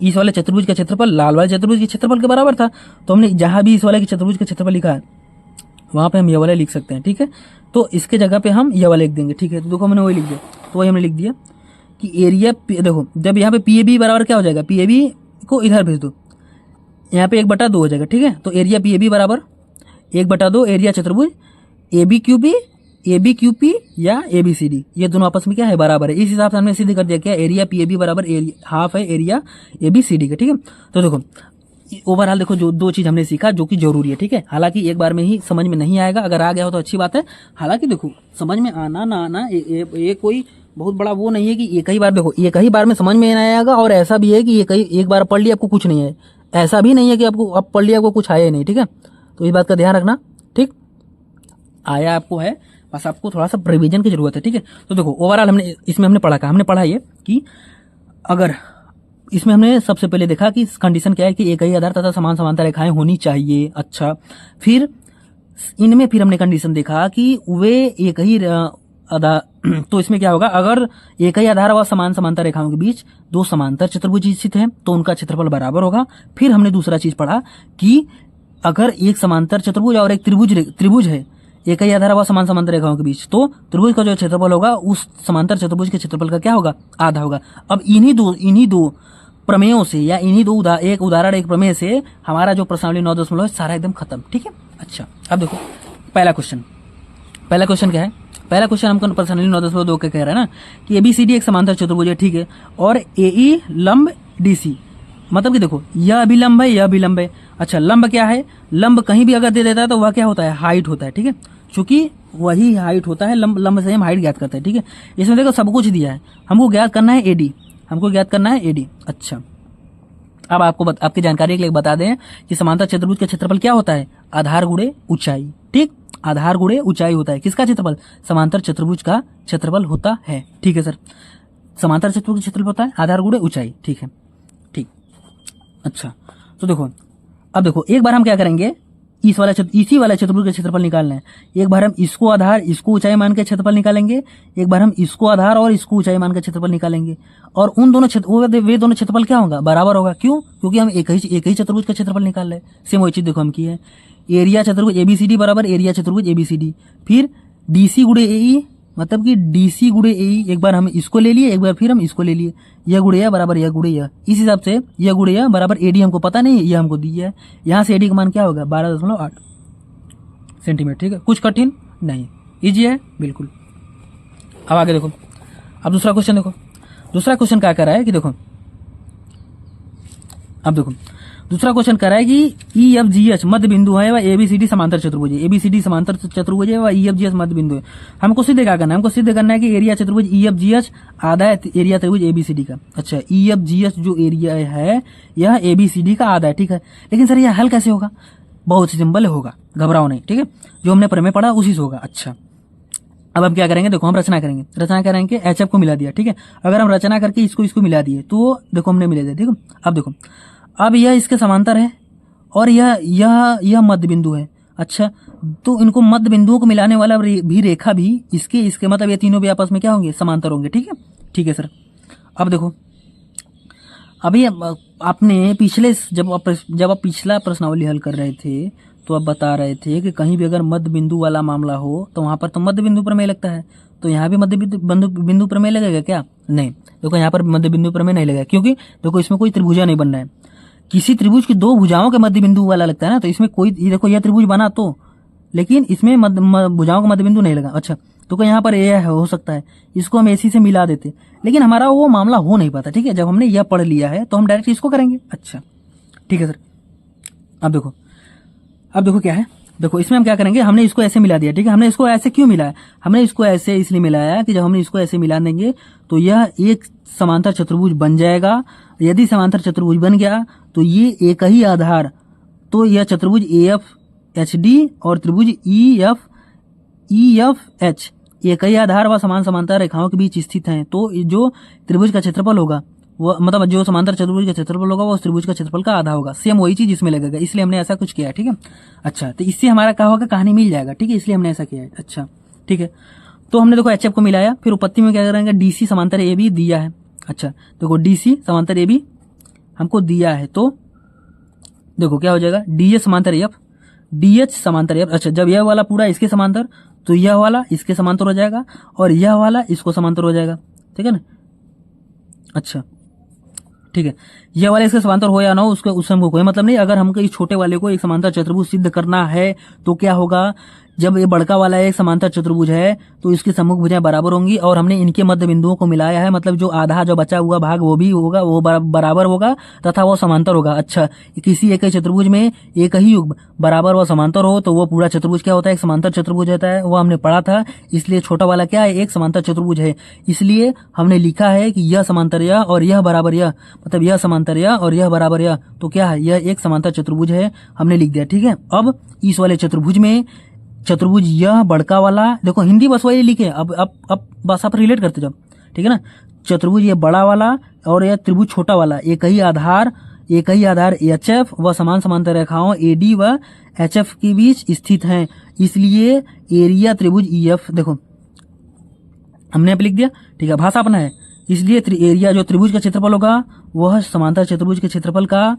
इस वाले चतुर्भुज का क्षेत्रफल लाल वाले चतुर्भुज के क्षेत्रफल के बराबर था। तो हमने जहां भी इस वाले चतुर्भुज का क्षेत्रफल लिखा है वहां पे हम ये वाला लिख सकते हैं। ठीक है, तो इसके जगह पे हम ये वाला लिख देंगे। ठीक है, तो देखो हमने वही लिख दिया, तो वही हमने लिख दिया कि एरिया देखो जब यहाँ पे पी ए बी बराबर क्या हो जाएगा, पी ए बी को इधर भेज दो, यहाँ पे 1/2 हो जाएगा, ठीक है। तो एरिया पी ए बी बराबर 1/2 एरिया चतुर्भुज ए बी क्यू पी या ए बी सी डी, ये दोनों आपस में क्या है, बराबर है। इस हिसाब से हमने सिद्ध कर दिया क्या, एरिया पी ए बी बराबर हाफ है area A B C D का, ठीक है। तो देखो ओवरऑल देखो जो 2 चीज हमने सीखा जो कि जरूरी है, ठीक है। हालांकि एक बार में ही समझ में नहीं आएगा, अगर आ गया हो तो अच्छी बात है। हालांकि देखो समझ में आना ना आना ये कोई बहुत बड़ा वो नहीं है कि एक ही बार, देखो एक ही बार में समझ में नहीं आएगा, और ऐसा भी है कि एक बार पढ़ लिया आपको कुछ नहीं है, ऐसा भी नहीं है कि आपको अब पढ़ लिया आपको कुछ आया ही नहीं, ठीक है। तो इस बात का ध्यान रखना, ठीक। आया आपको है, बस आपको थोड़ा सा रिवीजन की जरूरत है, ठीक है। तो देखो ओवरऑल हमने पढ़ा ये कि अगर इसमें हमने सबसे पहले देखा कि कंडीशन क्या है कि एक ही आधार तथा समान समांतर रेखाएं होनी चाहिए। अच्छा, फिर इनमें फिर हमने कंडीशन देखा कि वे एक ही आधार तो इसमें क्या होगा, अगर एक ही आधार व समान समांतर रेखाओं के बीच 2 समांतर चतुर्भुज स्थित हैं तो उनका क्षेत्रफल बराबर होगा। फिर हमने दूसरा चीज पढ़ा कि अगर एक समांतर चतुर्भुज और एक त्रिभुज है एक ही आधार व समान समांतर रेखाओं के बीच, तो त्रिभुज का जो क्षेत्रफल होगा उस समांतर चतुर्भुज के क्षेत्रफल का क्या होगा, आधा होगा। अब इन्हीं दो प्रमेयों से या इन्हीं एक उदाहरण एक प्रमेय से हमारा जो प्रश्नावली 9.0 सारा एकदम खत्म, ठीक है। अच्छा, अब देखो पहला क्वेश्चन क्या है, पहला क्वेश्चन हमको प्रश्नावली 9.2 के कह रहा है ना कि एबीसीडी एक समांतर चतुर्भुज है, ठीक है, और एई लंब डीसी, मतलब कि देखो यह अभिलंब है, यह अभिलंब है। अच्छा, लंब क्या है, लंब कहीं भी अगर दे देता है तो वह क्या होता है, हाइट होता है, ठीक है, चूंकि वही हाइट होता है, लंब से हम हाइट ज्ञात करते हैं, ठीक है। इसमें देखो सब कुछ दिया है, हमको ज्ञात करना है एडी, अच्छा, अब आपकी जानकारी के लिए बता दें कि समांतर चतुर्भुज का क्षेत्रफल क्या होता है, आधार गुणे ऊंचाई, ठीक, आधार गुणे ऊंचाई होता है। किसका क्षेत्रफल, समांतर चतुर्भुज का क्षेत्रफल होता है, ठीक है सर। समांतर चतुर्भुज का क्षेत्रफल होता है आधार गुणे ऊंचाई, ठीक है, ठीक। अच्छा, तो देखो अब देखो एक बार हम क्या करेंगे, इसी वाला चतुर्भुज का क्षेत्रफल निकालना है। एक बार हम इसको आधार इसको ऊंचाई मान के क्षेत्रफल निकालेंगे, एक बार हम इसको आधार और इसको ऊंचाई मान के क्षेत्रफल निकालेंगे, और उन दोनों वे दोनों क्षेत्रफल क्या होगा, बराबर होगा। क्यों, क्योंकि हम एक ही चतुर्भुज का क्षेत्रफल निकाल रहे हैं। सेम वही चीज देखो हम की है, एरिया चतुर्भुज एबीसीडी बराबर एरिया चतुर्भुज एबीसीडी, फिर डीसी गुणे एई, मतलब कि डीसी गुणे एई, एक बार हम इसको ले लिए, एक बार फिर हम इसको ले लिए, यह गुणे यह बराबर यह गुणे यह, इस हिसाब से यह गुणे यह बराबर एडी हमको पता नहीं है, यह हमको दिया है। यहाँ से एडी का मान क्या होगा, 12.8 सेंटीमीटर, ठीक है, कुछ कठिन नहीं, इजी है बिल्कुल। अब आगे देखो, अब दूसरा क्वेश्चन देखो, दूसरा क्वेश्चन क्या कर रहा है कि देखो, अब देखो दूसरा क्वेश्चन कर रहा है कि ई एफ जी एच मध्य बिंदु है व एबीसीडी समांतर चतुर्भुज है, एबीसीडी समांतर चतुर्भुज है व ई एफ जी एच मध्य बिंदु है। हमको सिद्ध क्या करना है, हमको सिद्ध करना है कि एरिया चतुर्भुज ई एफ जी एच आधा है एरिया त्रिभुज एबीसीडी का। अच्छा, ई एफ जी एच जो एरिया है यह एबीसीडी का आधा है, ठीक है। लेकिन सर यह हल कैसे होगा, बहुत सिंपल होगा, घबराओ नहीं, ठीक है, जो हमने प्रमेय पढ़ा उसी से होगा। अच्छा, अब हम क्या करेंगे, देखो हम रचना करेंगे एच एफ को मिला दिया, ठीक है। अगर हम रचना करके इसको मिला दिए तो देखो हमने मिला दिया, ठीक है। अब देखो, अब यह इसके समांतर है और यह मध्य बिंदु है। अच्छा, तो इनको मध्य बिंदुओं को मिलाने वाला भी रेखा भी इसके मतलब ये तीनों भी आपस में क्या होंगे, समांतर होंगे, ठीक है, ठीक है सर। अब देखो, अभी आपने पिछले जब आप पिछला प्रश्नावली हल कर रहे थे तो आप बता रहे थे कि कहीं भी अगर मध्य बिंदु वाला मामला हो तो वहां पर तो मध्य बिंदु प्रमेय लगता है, तो यहाँ भी मध्य बिंदु प्रमेय लगेगा क्या, नहीं। देखो यहाँ पर मध्य बिंदु प्रमेय नहीं लगेगा, क्योंकि देखो इसमें कोई त्रिभुजा नहीं बन रहा है, किसी त्रिभुज की 2 भुजाओं के मध्य बिंदु वाला लगता है ना, तो इसमें कोई देखो यह त्रिभुज बना तो, लेकिन इसमें भुजाओं का मध्य बिंदु नहीं लगा। अच्छा, तो यहाँ पर यह हो सकता है, इसको हम एसी से मिला देते, लेकिन हमारा वो मामला हो नहीं पाता, ठीक है। जब हमने यह पढ़ लिया है तो हम डायरेक्ट इसको करेंगे। अच्छा, ठीक है सर। अब देखो क्या है, देखो इसमें हम क्या करेंगे, हमने इसको ऐसे मिला दिया, ठीक है। हमने इसको ऐसे क्यों मिलाया, हमने इसको ऐसे इसलिए मिलाया कि जब हमने इसको ऐसे मिला देंगे तो यह एक समांतर चतुर्भुज बन जाएगा। यदि समांतर चतुर्भुज बन गया तो ये एक ही आधार, तो यह चतुर्भुज ए एफ एच डी और त्रिभुज ई एफ एच एक ही आधार व समान समांतर रेखाओं के बीच स्थित हैं, तो जो त्रिभुज का क्षेत्रफल होगा वो मतलब जो समांतर चतुर्भुज का क्षेत्रफल होगा वो उस त्रिभुज का क्षेत्रफल का आधा होगा। सेम वही चीज इसमें लगेगा, इसलिए हमने ऐसा कुछ किया, ठीक है। अच्छा, तो इससे हमारा क्या होगा, कहानी मिल जाएगा, ठीक है, इसलिए हमने ऐसा किया है। अच्छा, ठीक है, तो हमने देखो एच एफ को मिलाया, फिर उपपत्ति में क्या करेंगे, डीसी समांतर ए बी दिया है। अच्छा, देखो डीसी समांतर ए बी हमको दिया है, तो देखो क्या हो जाएगा, डी एच समांतर एफ, डी एच समांतर एफ। अच्छा, जब यह वाला पूरा इसके समांतर तो यह वाला इसके समांतर हो जाएगा और यह वाला इसको समांतर हो जाएगा, ठीक है ना। अच्छा ठीक है, ये वाले इसके समांतर हो या ना हो उसके उससे हमको कोई मतलब नहीं। अगर हमको इस छोटे वाले को एक समांतर चतुर्भुज सिद्ध करना है तो क्या होगा, जब ये बड़का वाला एक समांतर चतुर्भुज है तो इसकी सम्मुख भुजाएं बराबर होंगी और हमने इनके मध्य बिंदुओं को मिलाया है, मतलब जो आधा जो बचा हुआ भाग वो भी होगा, वो बराबर होगा तथा वो समांतर होगा। अच्छा, किसी एक चतुर्भुज में एक ही युग बराबर व समांतर हो तो वो पूरा चतुर्भुज क्या होता है, एक समांतर चतुर्भुज होता है, वो हमने पढ़ा था। इसलिए छोटा वाला क्या है, एक समांतर चतुर्भुज है। इसलिए हमने लिखा है कि यह समांतर यह और यह बराबर यह, मतलब यह समांतर यह और यह बराबर यह, तो क्या है, यह एक समांतर चतुर्भुज है, हमने लिख दिया। ठीक है, अब इस वाले चतुर्भुज में चतुर्भुज यह बड़का वाला, देखो हिंदी बस वही लिखे, अब बस आप रिलेट करते जाओ, ठीक है ना। चतुर्भुज ये बड़ा वाला और यह त्रिभुज छोटा वाला एक ही आधार HF व समान समांतर रेखाओं AD व HF के बीच स्थित हैं, इसलिए एरिया त्रिभुज EF, देखो हमने अब लिख दिया, ठीक है, भाषा अपना है। इसलिए एरिया जो त्रिभुज का क्षेत्रफल होगा वह समांतर चतुर्भुज के क्षेत्रफल का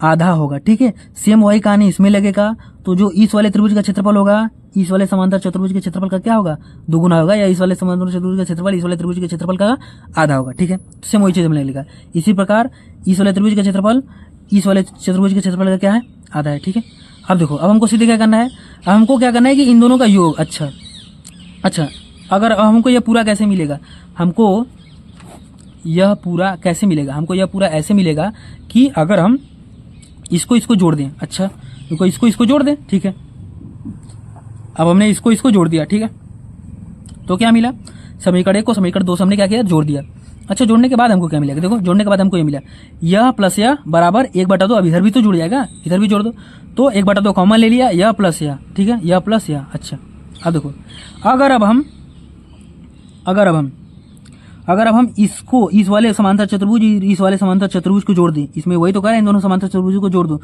आधा होगा। ठीक है, सेम वही कहानी इसमें लगेगा। तो जो इस वाले त्रिभुज का क्षेत्रफल होगा इस वाले समांतर चतुर्भुज के क्षेत्रफल का क्या होगा, दुगुना होगा, या इस वाले समांतर चतुर्भुज का क्षेत्रफल इस वाले त्रिभुज के क्षेत्रफल का आधा होगा। ठीक है, सेम वही चीज हमने लिखा। इसी प्रकार इस वाले त्रिभुज का क्षेत्रफल इस वाले चतुर्भुज के क्षेत्रफल का क्या है, आधा है। ठीक है, अब देखो, अब हमको सीधे क्या करना है, अब हमको क्या करना है कि इन दोनों का योग। अच्छा, अगर हमको यह पूरा कैसे मिलेगा, हमको यह पूरा कैसे मिलेगा, हमको यह पूरा ऐसे मिलेगा कि अगर हम इसको जोड़ दें। अच्छा, देखो इसको जोड़ दें। ठीक है, अब हमने इसको जोड़ दिया। ठीक है, तो क्या मिला, समीकरण 1 को समीकरण 2 से हमने क्या किया, जोड़ दिया। अच्छा, जोड़ने के बाद हमको क्या मिलेगा, देखो जोड़ने के बाद हमको ये मिला, यह प्लस यह बराबर 1/2। अब इधर भी तो जुड़ जाएगा, इधर भी जोड़ दो, तो 1/2 कॉमन ले लिया, यह प्लस यह। ठीक है, यह प्लस यह। अच्छा, अब देखो, अगर अब हम इसको इस वाले समांतर चतुर्भुज इस वाले समांतर चतुर्भुज को जोड़ दें, इसमें वही तो कह रहा है, इन दोनों समांतर चतुर्भुज को जोड़ दो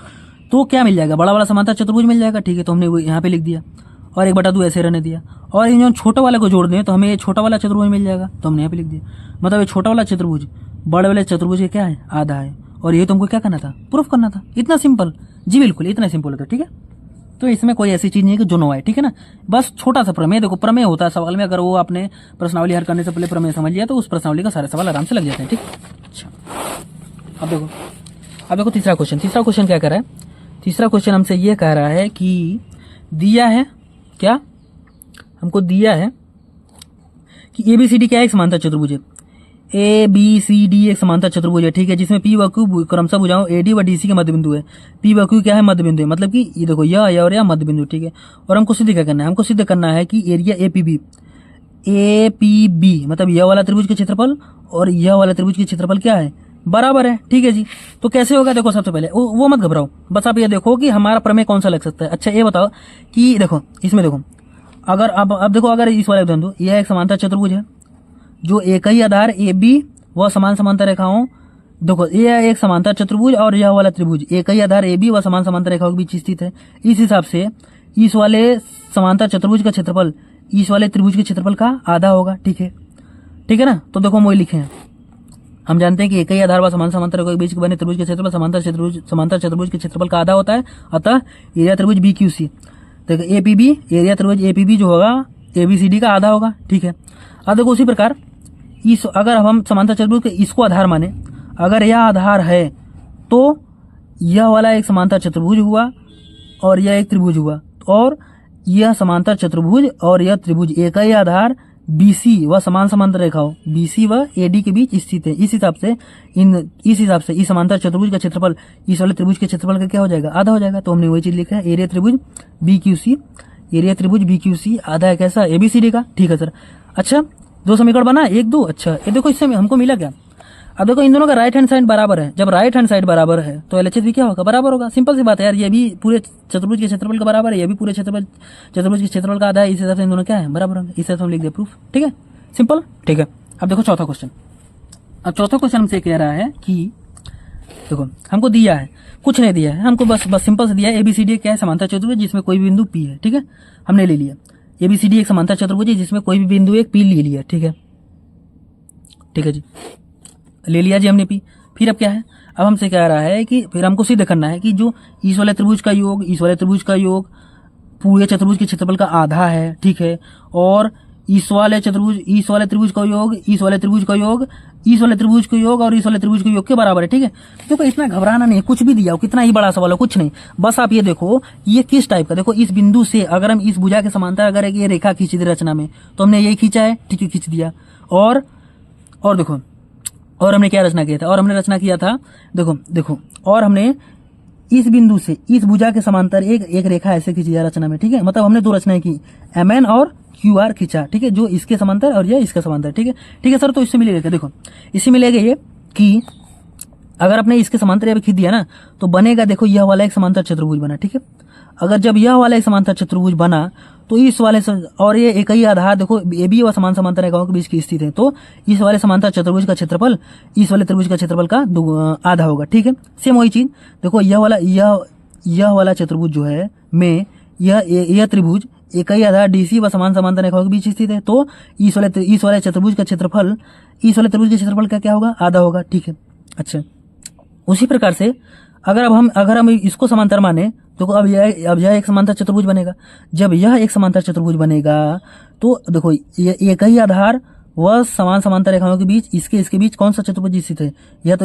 तो क्या मिल जाएगा, बड़ा वाला समांतर चतुर्भुज मिल जाएगा। ठीक है, तो हमने वो यहाँ पे लिख दिया और 1/2 ऐसे रहने दिया, और इन छोटा वाले को जोड़ दें तो हमें ये छोटा वाला चतुर्भुज मिल जाएगा, तो हमने यहाँ पे लिख दिया। मतलब ये छोटा वाला चतुर्भुज बड़े वाले चतुर्भुज के क्या है, आधा है, और ये तुमको क्या करना था, प्रूफ करना था। इतना सिंपल जी, बिल्कुल इतना सिंपल होता है। ठीक है, तो इसमें कोई ऐसी चीज नहीं है कि जो नो आए। ठीक है ना, बस छोटा सा प्रमेय, देखो प्रमेय होता है सवाल में, अगर वो आपने प्रश्नावली हल करने से पहले प्रमेय समझ लिया तो उस प्रश्नावली का सारे सवाल आराम से लग जाते हैं। ठीक, अच्छा, अब देखो तीसरा क्वेश्चन क्या कर रहा है, तीसरा क्वेश्चन हमसे ये कह रहा है कि दिया है क्या, हमको दिया है कि ABCD क्या है, एक समांतर चतुर्भुज है। ABCD एक समांतर चतुर्भुज है। ठीक है, जिसमें P व Q क्रमशः भुजाओं AD व DC के मध्य बिंदु है। P व Q क्या है, मध्य बिंदु है, मतलब कि ये देखो यह और यह मध्य बिंदु। ठीक है, और हमको सिद्ध क्या करना है, हमको सिद्ध करना है कि एरिया APB मतलब यह वाला त्रिभुज के क्षेत्रफल और यह वाला त्रिभुज के क्षेत्रफल क्या है, बराबर है। ठीक है जी, तो कैसे होगा, देखो सबसे पहले वो मत घबराओ, बस आप ये देखो कि हमारा प्रमेय कौन सा लग सकता है। अच्छा, ये बताओ कि देखो इसमें देखो, अगर अब देखो, अगर इस वाले बिंदु यह एक समांतर चतुर्भुज है जो एक ही आधार AB व समान समांतर रेखाओं, देखो ये एक समांतर चतुर्भुज और यह वाला त्रिभुज एक ही आधार AB व समान समांतर रेखाओं के बीच स्थित है। इस हिसाब से इस वाले समांतर चतुर्भुज का क्षेत्रफल इस वाले त्रिभुज के क्षेत्रफल का आधा होगा। ठीक है ना, तो देखो हम वही लिखे हैं, हम जानते हैं कि एक ही आधार व समान समांतर रेखाओं के बीच बने त्रिभुज के क्षेत्रफल समांतर चतुर्भुज के क्षेत्रफल का आधा होता है। अतः एरिया त्रिभुज BQC, देखो APB एरिया त्रिभुज APB जो होगा ABCD का आधा होगा। ठीक है, अब देखो उसी प्रकार अगर हम समांतर चतुर्भुज के इसको आधार माने, अगर यह आधार है तो यह वाला एक समांतर चतुर्भुज हुआ और यह एक त्रिभुज हुआ, और यह समांतर चतुर्भुज और यह त्रिभुज एक ही आधार BC व समान समांतर रेखाओं BC व AD के बीच स्थित है। इस हिसाब से इस समांतर चतुर्भुज का क्षेत्रफल इस वाले त्रिभुज के क्षेत्रफल का क्या हो जाएगा, आधा हो जाएगा। तो हमने वही चीज लिखा है, एरिया त्रिभुज BQC आधा है कैसा, ABCD का। ठीक है सर, अच्छा दो समीकरण बना, 1 2। अच्छा, ये देखो इससे हमको मिला क्या, अब देखो इन दोनों का राइट हैंड साइड बराबर है, जब राइट हैंड साइड बराबर है तो LHS भी क्या होगा, बराबर होगा। सिंपल सी बात है यार, ये भी पूरे चतुर्भुज के क्षेत्रफल का बराबर है, ये भी पूरे चतुर्भुज के क्षेत्रफल का आधा है, इस हिसाब से इन दोनों क्या है, बराबर होंगे। इस हिसाब से हम लिख दिया प्रूफ। ठीक है, सिंपल। ठीक है, अब देखो चौथा क्वेश्चन। अब चौथा क्वेश्चन हमसे कह रहा है कि देखो हमको दिया है, कुछ नहीं दिया है हमको, बस सिंपल से दिया है ABCD क्या है, समांतर चतुर्भुज जिसमें कोई भी बिंदु P है। ठीक है, हमने ले लिया ABCD एक समांतर चतुर्भुज है जिसमें कोई भी बिंदु एक P ले लिया। ठीक है जी, ले लिया जी हमने P। फिर अब क्या है, अब हमसे कह रहा है कि फिर हमको सिद्ध करना है कि जो इस वाले त्रिभुज का योग इस वाले त्रिभुज का योग पूरे चतुर्भुज के क्षेत्रफल का आधा है। ठीक है, और इस वाले चतुर्भुज, इस वाले त्रिभुज का योग, इस वाले त्रिभुज का योग, इस वाले त्रिभुज का योग और इस वाले त्रिभुज के योग के बराबर है। ठीक है, देखो इतना घबराना नहीं है, कुछ भी दिया हो, कितना ही बड़ा सवाल हो, कुछ नहीं, बस आप ये देखो ये किस टाइप का। देखो इस बिंदु से अगर हम इस भुजा के समांतर अगर ये रेखा खींच दी रचना में, तो हमने यही खींचा है, ठीक है, खींच दिया। और देखो, और हमने क्या रचना किया था, और हमने रचना किया था, देखो, और हमने इस बिंदु से इस भुजा के समांतर एक रेखा ऐसे खींची है रचना में। ठीक है, मतलब हमने दो रचनाएं की, MN और QR खींचा। ठीक है, जो इसके समांतर और ये इसके समांतर। ठीक है सर, तो इससे मिलेगा क्या, देखो इससे मिलेगा ये कि अगर आपने इसके समांतर यहाँ पे खींच दिया ना, तो बनेगा, देखो यह वाला एक समांतर चतुर्भुज बना। ठीक है, अगर जब यह वाला एक समांतर चतुर्भुज बना तो इस वाले और ये एक ही आधार, देखो AB और समान समांतर रेखाओं के बीच की स्थित है, तो इस वाले समांतर चतुर्भुज का क्षेत्रफल इस वाले त्रिभुज का क्षेत्रफल का आधा होगा। ठीक है, सेम वही चीज, देखो यह वाला चतुर्भुज जो है में यह त्रिभुज एक ही आधार DC व समान समांतर रेखाओं के बीच स्थित है, तो इस वाले चतुर्भुज का क्षेत्रफल इस वाले त्रिभुज के क्षेत्रफल का क्या होगा, आधा होगा। ठीक है, अच्छा, उसी प्रकार से अगर हम इसको समांतर माने, तो अब यह एक समांतर चतुर्भुज बनेगा। जब यह एक समांतर चतुर्भुज बनेगा तो देखो ये एक ही आधार व समान समांतर रेखाओं के बीच इसके बीच कौन सा चतुर्भुज स्थित है, यह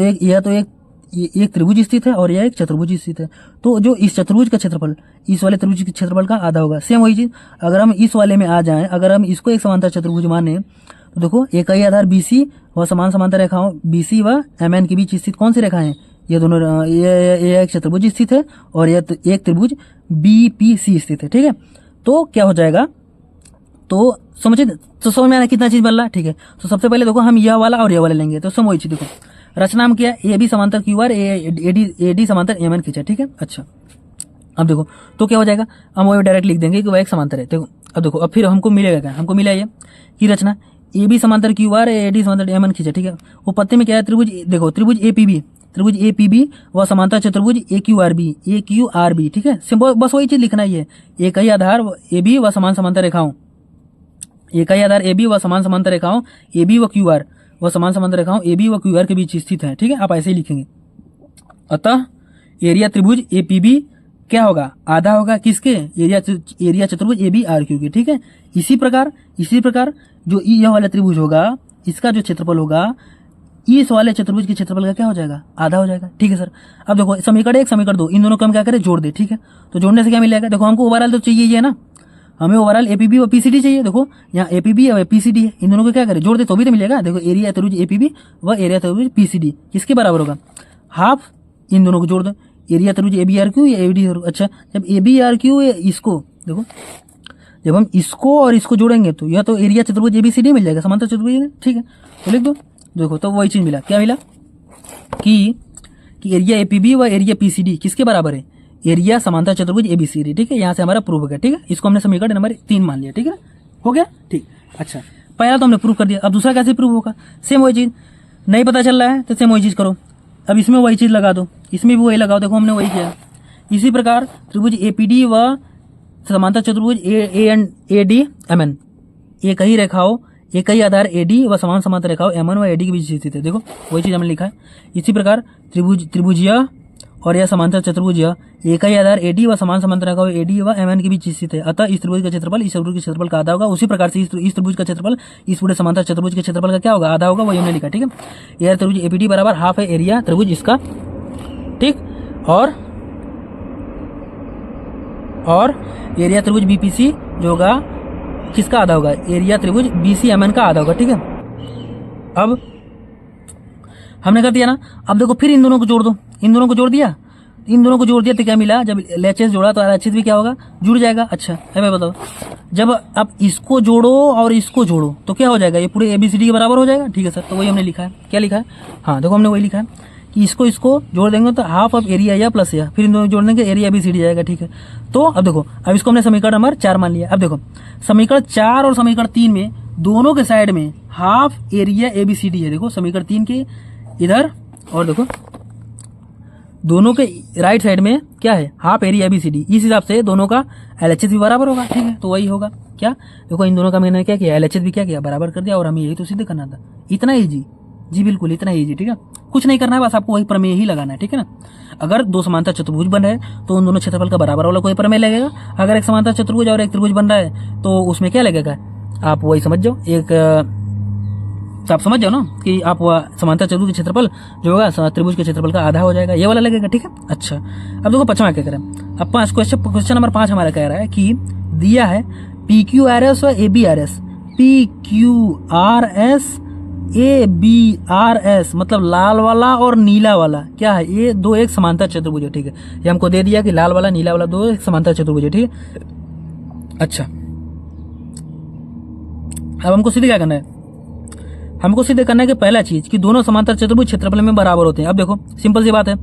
तो एक त्रिभुज स्थित है और यह एक चतुर्भुज स्थित है, तो जो इस चतुर्भुज का क्षेत्रफल इस वाले त्रिभुज के क्षेत्रफल का आधा होगा। सेम वही चीज अगर हम इस वाले में आ जाएं, अगर हम इसको एक समांतर चतुर्भुज माने, तो देखो एक ही आधार BC व समान समांतर रेखाओं BC व MN के बीच स्थित कौन सी रेखा है, ये दोनों, ये एक चतुर्भुज स्थित है और ये एक त्रिभुज BPC स्थित है। ठीक है, तो क्या हो जाएगा, तो समझ में आना कितना चीज बन रहा है। ठीक है, तो सबसे पहले देखो हम यह वाला और यह वाला लेंगे, तो समझ देखो रचना में किया, AB समांतर QR, AD समांतर MN खींचा। ठीक है, अच्छा, अब देखो तो क्या हो जाएगा, हम वो डायरेक्ट लिख देंगे कि वह एक समांतर है। देखो अब देखो, अब फिर हमको मिलेगा क्या, हमको मिला ये कि रचना AB समांतर QR, AD समांतर MN खींचा। ठीक है, वो पत्ते में क्या है, त्रिभुज, देखो त्रिभुज APB व समांतर चतुर्भुज AQRB। ठीक है, बस वही चीज लिखना ही है, एक ही आधार AB व समान समांतर रेखाओं, एक ही आधार AB व समान समांतर रेखाओं AB व QR व समान समांतर रेखाओं AB व QR के बीच स्थित है। ठीक है, आप ऐसे ही लिखेंगे। अतः एरिया त्रिभुज APB क्या होगा, आधा होगा किसके, एरिया चतुर्भुज ABRQ के। ठीक है, इसी प्रकार जो यह वाला त्रिभुज होगा, इसका जो क्षेत्रफल होगा इस वाले चतुर्भुज के क्षेत्रफल का क्या हो जाएगा, आधा हो जाएगा। ठीक है सर, अब देखो समीकरण 1 समीकरण 2 इन दोनों को हम क्या करें, जोड़ दे। ठीक है, तो जोड़ने से क्या मिलेगा, देखो हमको ओवरऑल तो चाहिए है ना, हमें ओवरऑल APB और PCD चाहिए। देखो यहाँ APB और PCD है, इन दोनों को क्या करें, जोड़ दे तो भी तो मिलेगा। देखो एरिया त्रिभुज APB व एरिया त्रिभुज PCD किसके बराबर होगा, हाफ, इन दोनों को जोड़ दो, एरिया त्रिभुज ABRQ या AD। अच्छा, जब ABRQ इसको देखो, जब हम इसको और इसको जोड़ेंगे तो यह तो एरिया चतुर्भुज ABCD मिल जाएगा, समांतर चतुर्भुज। ठीक है, तो लिख दो, देखो तो वही चीज मिला, क्या मिला कि एरिया APB व एरिया PCD किसके बराबर है, एरिया समांतर चतुर्भुज ABCD। ठीक है, यहाँ से हमारा प्रूव हो गया। ठीक है, इसको हमने समीकरण नंबर 3 मान लिया। ठीक है, हो गया। ठीक, अच्छा, पहला तो हमने प्रूव कर दिया, अब दूसरा कैसे प्रूव होगा, सेम वही चीज, नहीं पता चल रहा है तो सेम वही चीज करो, अब इसमें वही चीज लगा दो, इसमें भी वही लगाओ। देखो हमने वही किया। इसी प्रकार त्रिभुज APD व समांतर चतुर्भुज ADMN, एक ही रेखाओं, एक ही आधार AD व समान समांतर रेखाओं MN व AD के बीच स्थित है। देखो वही चीज हमने लिखा है। इसी प्रकार त्रिभुज यह और यह समांतर चतुर्भुज यह, एक ही आधार AD व समान समांतर रेखाओं AD व MN के बीच स्थित है, अतः इस त्रिभुज का क्षेत्रफल इस त्रिभुज के क्षेत्रफल का आधा होगा। उसी प्रकार से इस त्रिभुज का क्षेत्रफल इस पूरे समांतर चतुर्भुज के क्षेत्रफल का क्या होगा, आधा होगा, वही हमने लिखा। ठीक है, यह त्रिभुज APD बराबर हाफ है एरिया त्रिभुज इसका। ठीक, और एरिया त्रिभुज BPC जो होगा किसका आधा होगा, एरिया त्रिभुज BCMN का आधा होगा। ठीक है, अब हमने कर दिया ना, अब देखो फिर इन दोनों को जोड़ दो, इन दोनों को जोड़ दिया तो क्या मिला, जब LHS जोड़ा तो RHS भी क्या होगा, जुड़ जाएगा। अच्छा है भाई, बताओ जब आप इसको जोड़ो और इसको जोड़ो तो क्या हो जाएगा, ये पूरे ABCD के बराबर हो जाएगा। ठीक है सर, तो वही हमने लिखा है। क्या लिखा है, हाँ देखो हमने वही लिखा है कि इसको जोड़ देंगे तो हाफ ऑफ एरिया या प्लस या, फिर इन दोनों जोड़ देंगे एरिया ABCD जाएगा। ठीक है, तो अब देखो, अब इसको हमने समीकरण नंबर 4 मान लिया। अब देखो समीकरण 4 और समीकरण 3 में दोनों के साइड में हाफ एरिया ABCD है। देखो समीकरण 3 के इधर और देखो दोनों के राइट साइड में क्या है, हाफ एरिया ABCD, इस हिसाब से दोनों का LHS भी बराबर होगा। ठीक है, तो वही होगा। क्या देखो इन दोनों का मैंने क्या किया, LHS भी क्या किया, बराबर कर दिया, और हमें यही तो सिद्ध करना था। इतना ईजी, जी बिल्कुल इतना ईजी। ठीक है, कुछ नहीं करना है, बस आपको वही प्रमेय ही लगाना है। ठीक है ना, अगर दो समांतर चतुर्भुज बन रहे हैं तो उन दोनों क्षेत्रफल का बराबर वाला कोई प्रमेय लगेगा। अगर एक समांतर चतुर्भुज और एक त्रिभुज बन रहा है तो उसमें क्या लगेगा, आप वही समझ जाओ, एक तो आप समझ जाओ ना कि आप समांतर चतुर्भुज के क्षेत्रफल जो होगा त्रिभुज के क्षेत्रफल का आधा हो जाएगा, ये वाला लगेगा, ठीक है। अच्छा, अब देखो पचवा क्या करें। अब क्वेश्चन नंबर 5 हमारा कह रहा है कि दिया है PQRS और ABRS, PQRS ABRS मतलब लाल वाला और नीला वाला क्या है, ये दो एक समांतर चतुर्भुज है, ठीक है। ये हमको दे दिया कि लाल वाला नीला वाला दो एक समांतर चतुर्भुज है, ठीक है। अच्छा, अब हमको सीधे क्या करना है, हमको सीधे करना है कि पहला चीज कि दोनों समांतर चतुर्भुज क्षेत्रफल में बराबर होते हैं। अब देखो सिंपल सी बात है,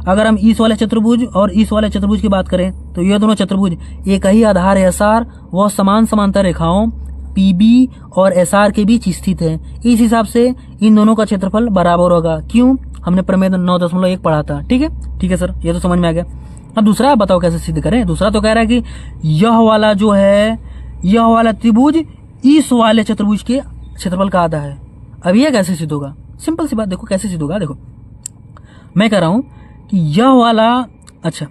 अगर हम इस वाले चतुर्भुज और इस वाले चतुर्भुज की बात करें तो ये दोनों चतुर्भुज एक ही आधार SR व समान समांतर रेखाओं PB और SR के बीच स्थित है। इस हिसाब से इन दोनों का क्षेत्रफल बराबर होगा। क्यों? हमने प्रमेय 9.1 पढ़ा था, ठीक है। ठीक है सर, ये तो समझ में आ गया। अब दूसरा आप बताओ कैसे सिद्ध करें। दूसरा तो कह रहा है कि यह वाला जो है, यह वाला त्रिभुज इस वाले चतुर्भुज के क्षेत्रफल का आधा है। अब यह कैसे सिद्ध होगा? सिंपल सी बात, देखो कैसे सिद्ध होगा। देखो मैं कह रहा हूं कि यह वाला, अच्छा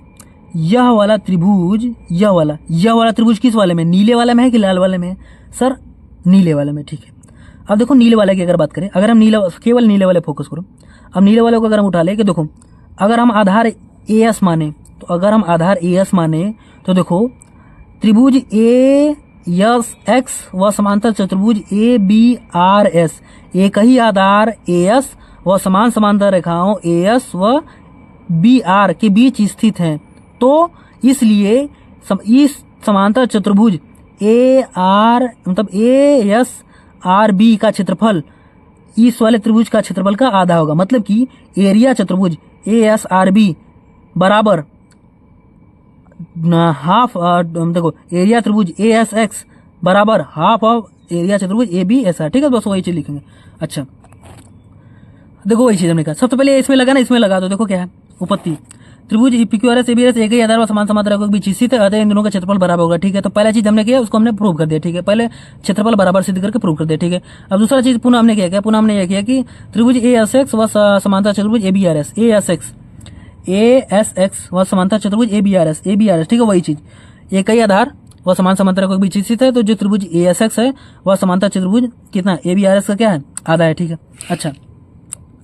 यह वाला त्रिभुज, यह वाला त्रिभुज किस वाले में, नीले वाले में है कि लाल वाले में है? सर नीले वाले में, ठीक है। अब देखो नीले वाले की अगर बात करें, अगर हम केवल नीले वाले फोकस करो। अब नीले वाले को अगर हम उठा ले कि देखो अगर हम आधार AS माने, तो अगर हम आधार AS माने तो देखो त्रिभुज ASX व समांतर चतुर्भुज ABRS एक ही आधार AS व समान समांतर रेखाओं AS व BR के बीच स्थित हैं। तो इसलिए इस समांतर चतुर्भुज ASRB का क्षेत्रफल इस वाले त्रिभुज का क्षेत्रफल का आधा होगा। मतलब कि एरिया चतुर्भुज ASRB बराबर हाफ, देखो एरिया त्रिभुज ASX बराबर हाफ ऑफ एरिया चतुर्भुज ABSR, ठीक है। बस वही चीज लिखेंगे। अच्छा देखो वही चीज हमने कहा, सबसे पहले इसमें लगा ना, इसमें लगा तो देखो क्या है, उपपत्ति त्रिभुज PQRS ABRS एक ही आधार व समान समांतर रेखाओं के बीच स्थित है, अतः इन दोनों का क्षेत्रफल बराबर होगा, ठीक है। तो पहला चीज हमने किया उसको हमने प्रूव कर दिया, ठीक है। पहले क्षेत्रफल बराबर सिद्ध करके प्रूव कर दिया, ठीक है। अब दूसरा चीज पुनः हमने क्या किया, पुनः हमने यह किया कि त्रिभुज ASX व समांतर चतुर्भुज ABRS ASX व समांतर चतुर्भुज ABRS, ठीक है। वही चीज एक ही आधार व समान समांतर रेखाओं के बीच स्थित है, तो जो त्रिभुज ASX है वह समांतर चतुर्भुज कितना ABRS का क्या है, आधा है, ठीक है। अच्छा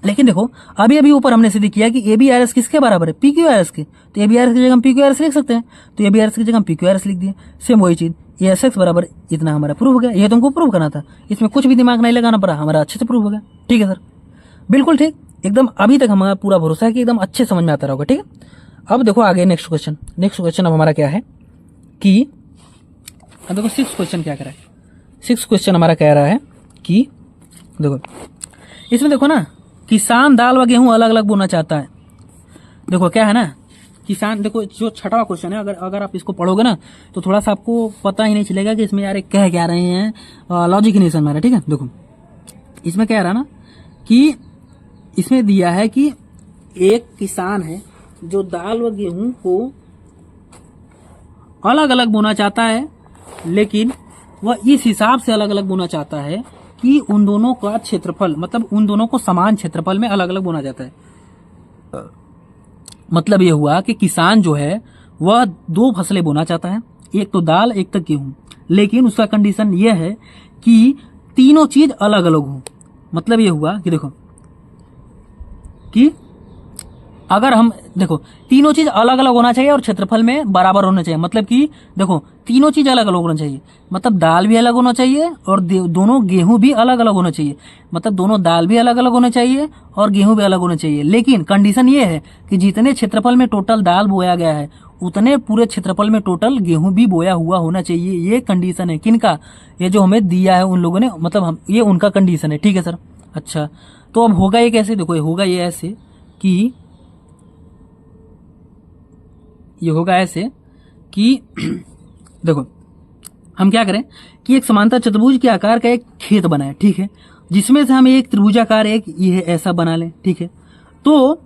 लेकिन देखो अभी ऊपर हमने सिद्ध किया कि ABRS किसके बराबर है, PQRS के, तो ABRS की जगह हम PQRS लिख सकते हैं, तो ABRS की जगह हम PQRS लिख दिए। सेम वही चीज ASX बराबर इतना हमारा प्रूव हो गया। ये तुमको प्रूव करना था, इसमें कुछ भी दिमाग नहीं लगाना पड़ा, हमारा अच्छे से प्रूव हो गया, ठीक है सर। बिल्कुल ठीक, एकदम अभी तक हमारा पूरा भरोसा है कि एकदम अच्छे समझ में आता रहोगा, ठीक है। अब देखो आगे नेक्स्ट क्वेश्चन अब हमारा क्या है कि अब देखो 6 क्वेश्चन क्या कह रहा है। 6 क्वेश्चन हमारा कह रहा है कि देखो इसमें देखो ना, किसान दाल व गेहूं अलग अलग बोना चाहता है। देखो क्या है ना, किसान, देखो जो छठवां क्वेश्चन है, अगर आप इसको पढ़ोगे ना तो थोड़ा सा आपको पता ही नहीं चलेगा कि इसमें यार कह क्या रहे हैं, लॉजिक ही नहीं समझ में आ रहा, ठीक है। देखो इसमें क्या रहा ना कि इसमें दिया है कि एक किसान है जो दाल व गेहूं को अलग अलग बोना चाहता है, लेकिन वह इस हिसाब से अलग अलग बोना चाहता है कि उन दोनों का क्षेत्रफल, मतलब उन दोनों को समान क्षेत्रफल में अलग अलग बोना जाता है। मतलब ये हुआ कि किसान जो है वह 2 फसलें बोना चाहता है, एक तो दाल एक तो गेहूं, लेकिन उसका कंडीशन यह है कि तीनों चीज अलग अलग हो। मतलब ये हुआ कि देखो कि अगर हम देखो तीनों चीज अलग अलग होना चाहिए और क्षेत्रफल में बराबर होना चाहिए। मतलब कि देखो तीनों चीज अलग अलग होना चाहिए, मतलब दाल भी अलग होना चाहिए और दोनों गेहूं भी अलग अलग होना चाहिए। मतलब दोनों दाल भी अलग अलग होना चाहिए और गेहूं भी अलग होना चाहिए। लेकिन कंडीशन ये है कि जितने क्षेत्रफल में टोटल दाल बोया गया है उतने पूरे क्षेत्रफल में टोटल गेहूं भी बोया हुआ होना चाहिए। ये कंडीशन है किनका, ये जो हमें दिया है उन लोगों ने, मतलब ये उनका कंडीशन है, ठीक है सर। अच्छा तो अब होगा ये कैसे, देखो ये होगा ये ऐसे कि ये होगा ऐसे कि देखो हम क्या करें कि एक समांतर चतुर्भुज के आकार का एक खेत बनाए, ठीक है, जिसमें से हम एक त्रिभुजाकार एक ये ऐसा बना लें, ठीक है। तो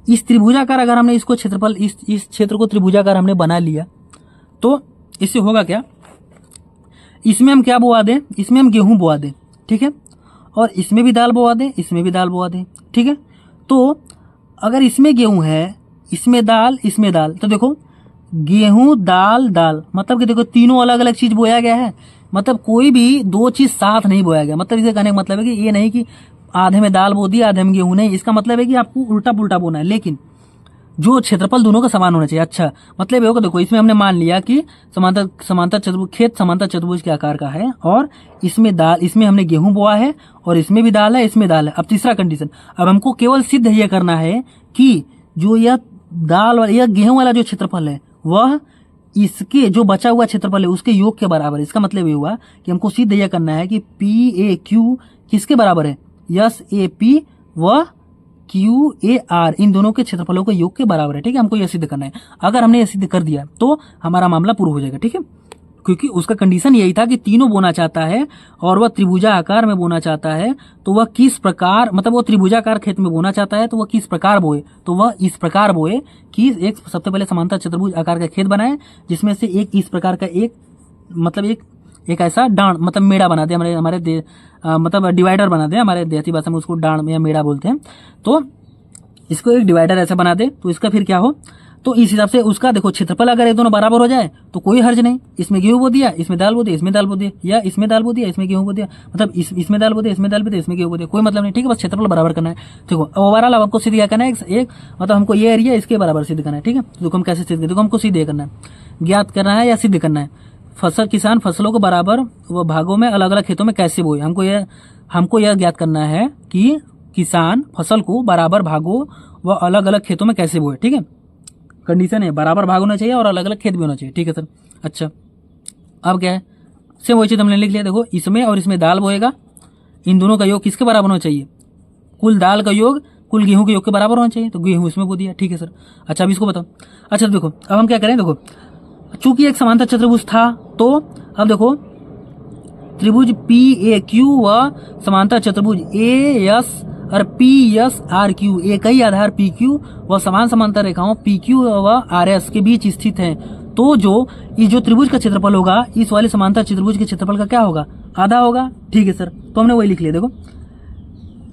इस त्रिभुजाकार अगर हमने इसको क्षेत्रफल इस क्षेत्र को त्रिभुजाकार हमने बना लिया तो इससे होगा क्या, इसमें हम क्या बोआ दें, इसमें हम गेहूं बोआ दें, ठीक है, और इसमें भी दाल बोआ दें, इसमें भी दाल बोआ दें, ठीक है। तो अगर इसमें गेहूं है, इसमें दाल, इसमें दाल, तो देखो गेहूं दाल दाल, मतलब कि देखो तीनों अलग अलग चीज बोया गया है, मतलब कोई भी दो चीज साथ नहीं बोया गया। मतलब इसे कहने का मतलब है कि ये नहीं कि आधे में दाल बो दी आधे में गेहूं, नहीं। इसका मतलब है कि आपको उल्टा पुल्टा बोना है, लेकिन जो क्षेत्रफल दोनों का समान होना चाहिए। अच्छा, मतलब ये होगा, देखो इसमें हमने मान लिया कि समांतर चतुर्भुज, खेत समांतर चतुर्भुज के आकार का है, और इसमें दाल, इसमें हमने गेहूं बोआ है, और इसमें भी दाल है, इसमें दाल है। अब तीसरा कंडीशन, अब हमको केवल सिद्ध यह करना है कि जो यह दाल वाला, यह गेहूं वाला जो क्षेत्रफल है वह इसके जो बचा हुआ क्षेत्रफल है उसके योग के बराबर है। इसका मतलब ये हुआ कि हमको सिद्ध यह करना है कि पी ए क्यू किसके बराबर है, यस ए पी व क्यू ए आर, इन दोनों के क्षेत्रफलों के योग के बराबर है। ठीक है, हमको यह सिद्ध करना है। अगर हमने यह सिद्ध कर दिया तो हमारा मामला पूरा हो जाएगा। ठीक है, क्योंकि उसका कंडीशन यही था कि तीनों बोना चाहता है और वह त्रिभुजाकार में बोना चाहता है, तो वह किस प्रकार, मतलब वो त्रिभुजाकार खेत में बोना चाहता है तो वह किस प्रकार बोए, तो वह इस प्रकार बोए कि एक सबसे पहले समांतर चतुर्भुज आकार का खेत बनाए, जिसमें से एक इस प्रकार का एक, मतलब एक ऐसा डांड, मतलब मेड़ा बना दे, हमारे मतलब डिवाइडर बना दे, हमारे देहाती भाषा में उसको डांड या मेड़ा बोलते हैं। तो इसको एक डिवाइडर ऐसा बना दे, तो इसका फिर क्या हो, तो इस हिसाब से उसका देखो क्षेत्रफल अगर ये दोनों बराबर हो जाए तो कोई हर्ज नहीं। इसमें गेहूं बो दिया, इसमें दाल बो दिया, इसमें दाल बो दिया, या इसमें दाल बो दिया, इसमें गेहूं बो दिया, मतलब इसमें दाल बो दिया, इसमें दाल बो दिया, इसमें गेहूं बो दिया, कोई मतलब नहीं। ठीक है, बस क्षेत्रफल बराबर करना है। देखो ओवरऑल अब हमको सिद्ध क्या करना है, एक मतलब हमको ये एरिया इसके बराबर सिद्ध करना है। ठीक है, देखो हम कैसे सिद्ध करें, देखो हमको सिद्ध ये करना है, ज्ञात करना है या सिद्ध करना है, किसान फसलों को बराबर व भागों में अलग अलग खेतों में कैसे बोए। हमको यह ज्ञात करना है कि किसान फसल को बराबर भागों व अलग अलग खेतों में कैसे बोए। ठीक है, कंडीशन है बराबर भाग होना चाहिए और अलग अलग खेत भी होना चाहिए। ठीक है सर। अच्छा, अब क्या है, सेम वही चीज हमने लिख लिया। देखो इसमें और इसमें दाल बोएगा, इन दोनों का योग किसके बराबर होना चाहिए, कुल दाल का योग कुल गेहूं के योग के बराबर होना चाहिए, तो गेहूं इसमें बो दिया। ठीक है सर। अच्छा, अब इसको बताओ। अच्छा देखो अब हम क्या करें, देखो चूंकि एक समांतर चतुर्भुज था, तो अब देखो त्रिभुज पी ए क्यू व समांतर चतुर्भुज ए एस और पी एस आर क्यू, एक ही आधार पी क्यू व समान समांतर रेखाओं पी क्यू व आर एस के बीच स्थित हैं। तो जो त्रिभुज का क्षेत्रफल होगा इस वाले समांतर चतुर्भुज के क्षेत्रफल का क्या होगा, आधा होगा। ठीक है सर, तो हमने वही लिख लिया। देखो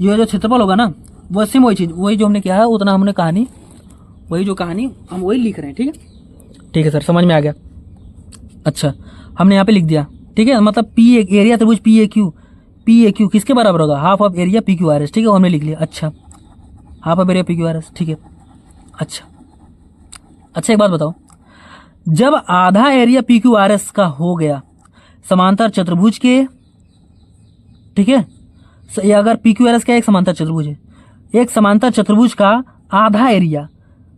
ये जो क्षेत्रफल होगा ना, वो सेम वही चीज, वही जो हमने किया है उतना हमने कहानी, वही जो कहानी हम वही लिख रहे हैं। ठीक है, ठीक है सर, समझ में आ गया। अच्छा, हमने यहाँ पे लिख दिया। ठीक है, मतलब पी एरिया त्रिभुज पी ए क्यू किसके बराबर होगा, half of area P Q R S. ठीक है, हमने लिख लिया। अच्छा, half of area P Q R S. ठीक है। अच्छा एक बात बताओ, जब आधा area P Q R S का हो गया समांतर चतुर्भुज के, ठीक है, ये अगर पी क्यू आर एस का एक समांतर चतुर्भुज है, एक समांतर चतुर्भुज का आधा एरिया,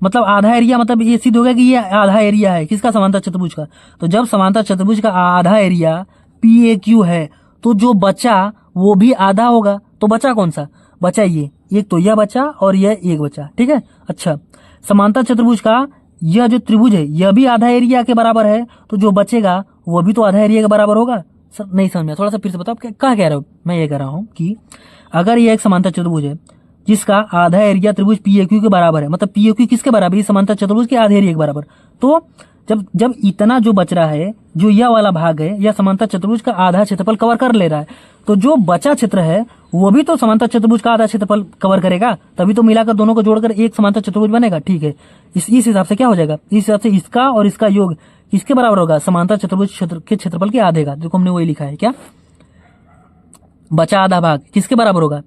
मतलब आधा एरिया, मतलब ये सिद्ध हो गया कि ये आधा एरिया है किसका, समांतर चतुर्भुज का। तो जब समांतर चतुर्भुज का आधा एरिया पी ए क्यू है, तो जो बचा वो भी आधा होगा। तो बचा कौन सा, बचा ये एक, तो यह बचा और यह एक बचा। ठीक है। अच्छा, समांतर चतुर्भुज का यह जो त्रिभुज है यह भी आधा एरिया के बराबर है, तो जो बचेगा वो भी तो आधा एरिया के बराबर होगा। सर नहीं समझ में, थोड़ा सा फिर से बताओ क्या कह रहे हो। मैं ये कह रहा हूँ कि अगर यह एक समांतर चतुर्भुज है जिसका आधा एरिया त्रिभुज पी ए क्यू के बराबर है, मतलब पी ए क्यू किसके बराबर है, समांतर चतुर्भुज के आधे एरिया के बराबर, तो जब इतना जो बच रहा है, जो यह वाला भाग है, यह समांतर चतुर्भुज का आधा क्षेत्रफल कवर कर ले रहा है, तो जो बचा क्षेत्र है वो भी तो समांतर चतुर्भुज का आधा क्षेत्रफल कवर करेगा, तभी तो मिलाकर दोनों को जोड़कर एक समांतर चतुर्भुज बनेगा। ठीक है, इस हिसाब से क्या हो जाएगा, इस हिसाब से इसका और इसका योग किसके बराबर होगा, समांतर चतुर्भुज के क्षेत्रफल के आधे का। देखो हमने वही लिखा है, क्या बचा आधा भाग किसके बराबर होगा,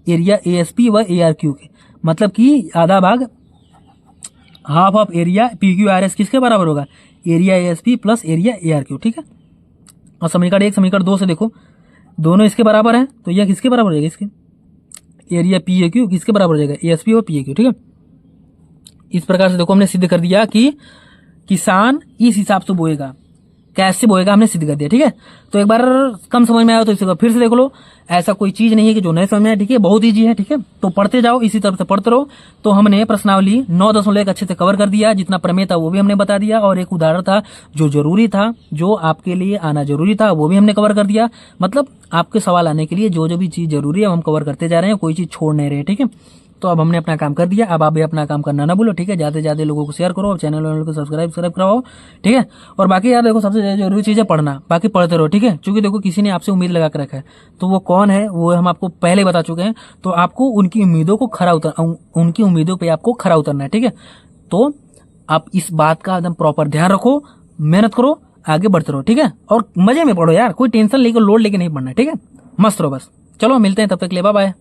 एरिया ए एस पी व ए आर क्यू के, मतलब कि आधा भाग half of area P Q R S किसके बराबर होगा, area A S P plus area A R Q. ठीक है, और समीकरण 1 समीकरण 2 से देखो दोनों इसके बराबर हैं, तो यह किसके बराबर हो जाएगा, इसके एरिया पी ए क्यू किसके बराबर हो जाएगा, ए एस पी और पी ए क्यू। ठीक है, इस प्रकार से देखो हमने सिद्ध कर दिया कि किसान इस हिसाब से बोएगा, कैसे बोएगा हमने सिद्ध कर दिया। ठीक है, तो एक बार कम समझ में आया तो इसे फिर से देख लो, ऐसा कोई चीज नहीं है कि जो नहीं समझ में आया। ठीक है, बहुत ईजी है। ठीक है, तो पढ़ते जाओ, इसी तरह से पढ़ते रहो। तो हमने प्रश्नावली 9.1 अच्छे से कवर कर दिया, जितना प्रमेय था वो भी हमने बता दिया, और एक उदाहरण था जो जरूरी था, जो आपके लिए आना जरूरी था, वो भी हमने कवर कर दिया। मतलब आपके सवाल आने के लिए जो जो भी चीज जरूरी है हम कवर करते जा रहे हैं, कोई चीज छोड़ नहीं रहे। ठीक है, तो अब हमने अपना काम कर दिया, अब आप भी अपना काम करना ना भूलो। ठीक है, ज्यादा से ज्यादा लोगों को शेयर करो, और चैनल को सब्सक्राइब कराओ। ठीक है, और बाकी यार देखो सबसे जरूरी चीज है पढ़ना, बाकी पढ़ते रहो। ठीक है, क्योंकि देखो किसी ने आपसे उम्मीद लगा कर रखा है, तो वो कौन है वो हम आपको पहले बता चुके हैं, तो आपको उनकी उम्मीदों पे आपको खरा उतरना है। ठीक है, तो आप इस बात का एकदम प्रॉपर ध्यान रखो, मेहनत करो, आगे बढ़ते रहो, ठीक है। और मजे में पढ़ो यार, कोई टेंशन लेकर लोड लेके नहीं पढ़ना है, ठीक है। मस्त रहो बस। चलो मिलते हैं, तब तक के लिए बाय बाय।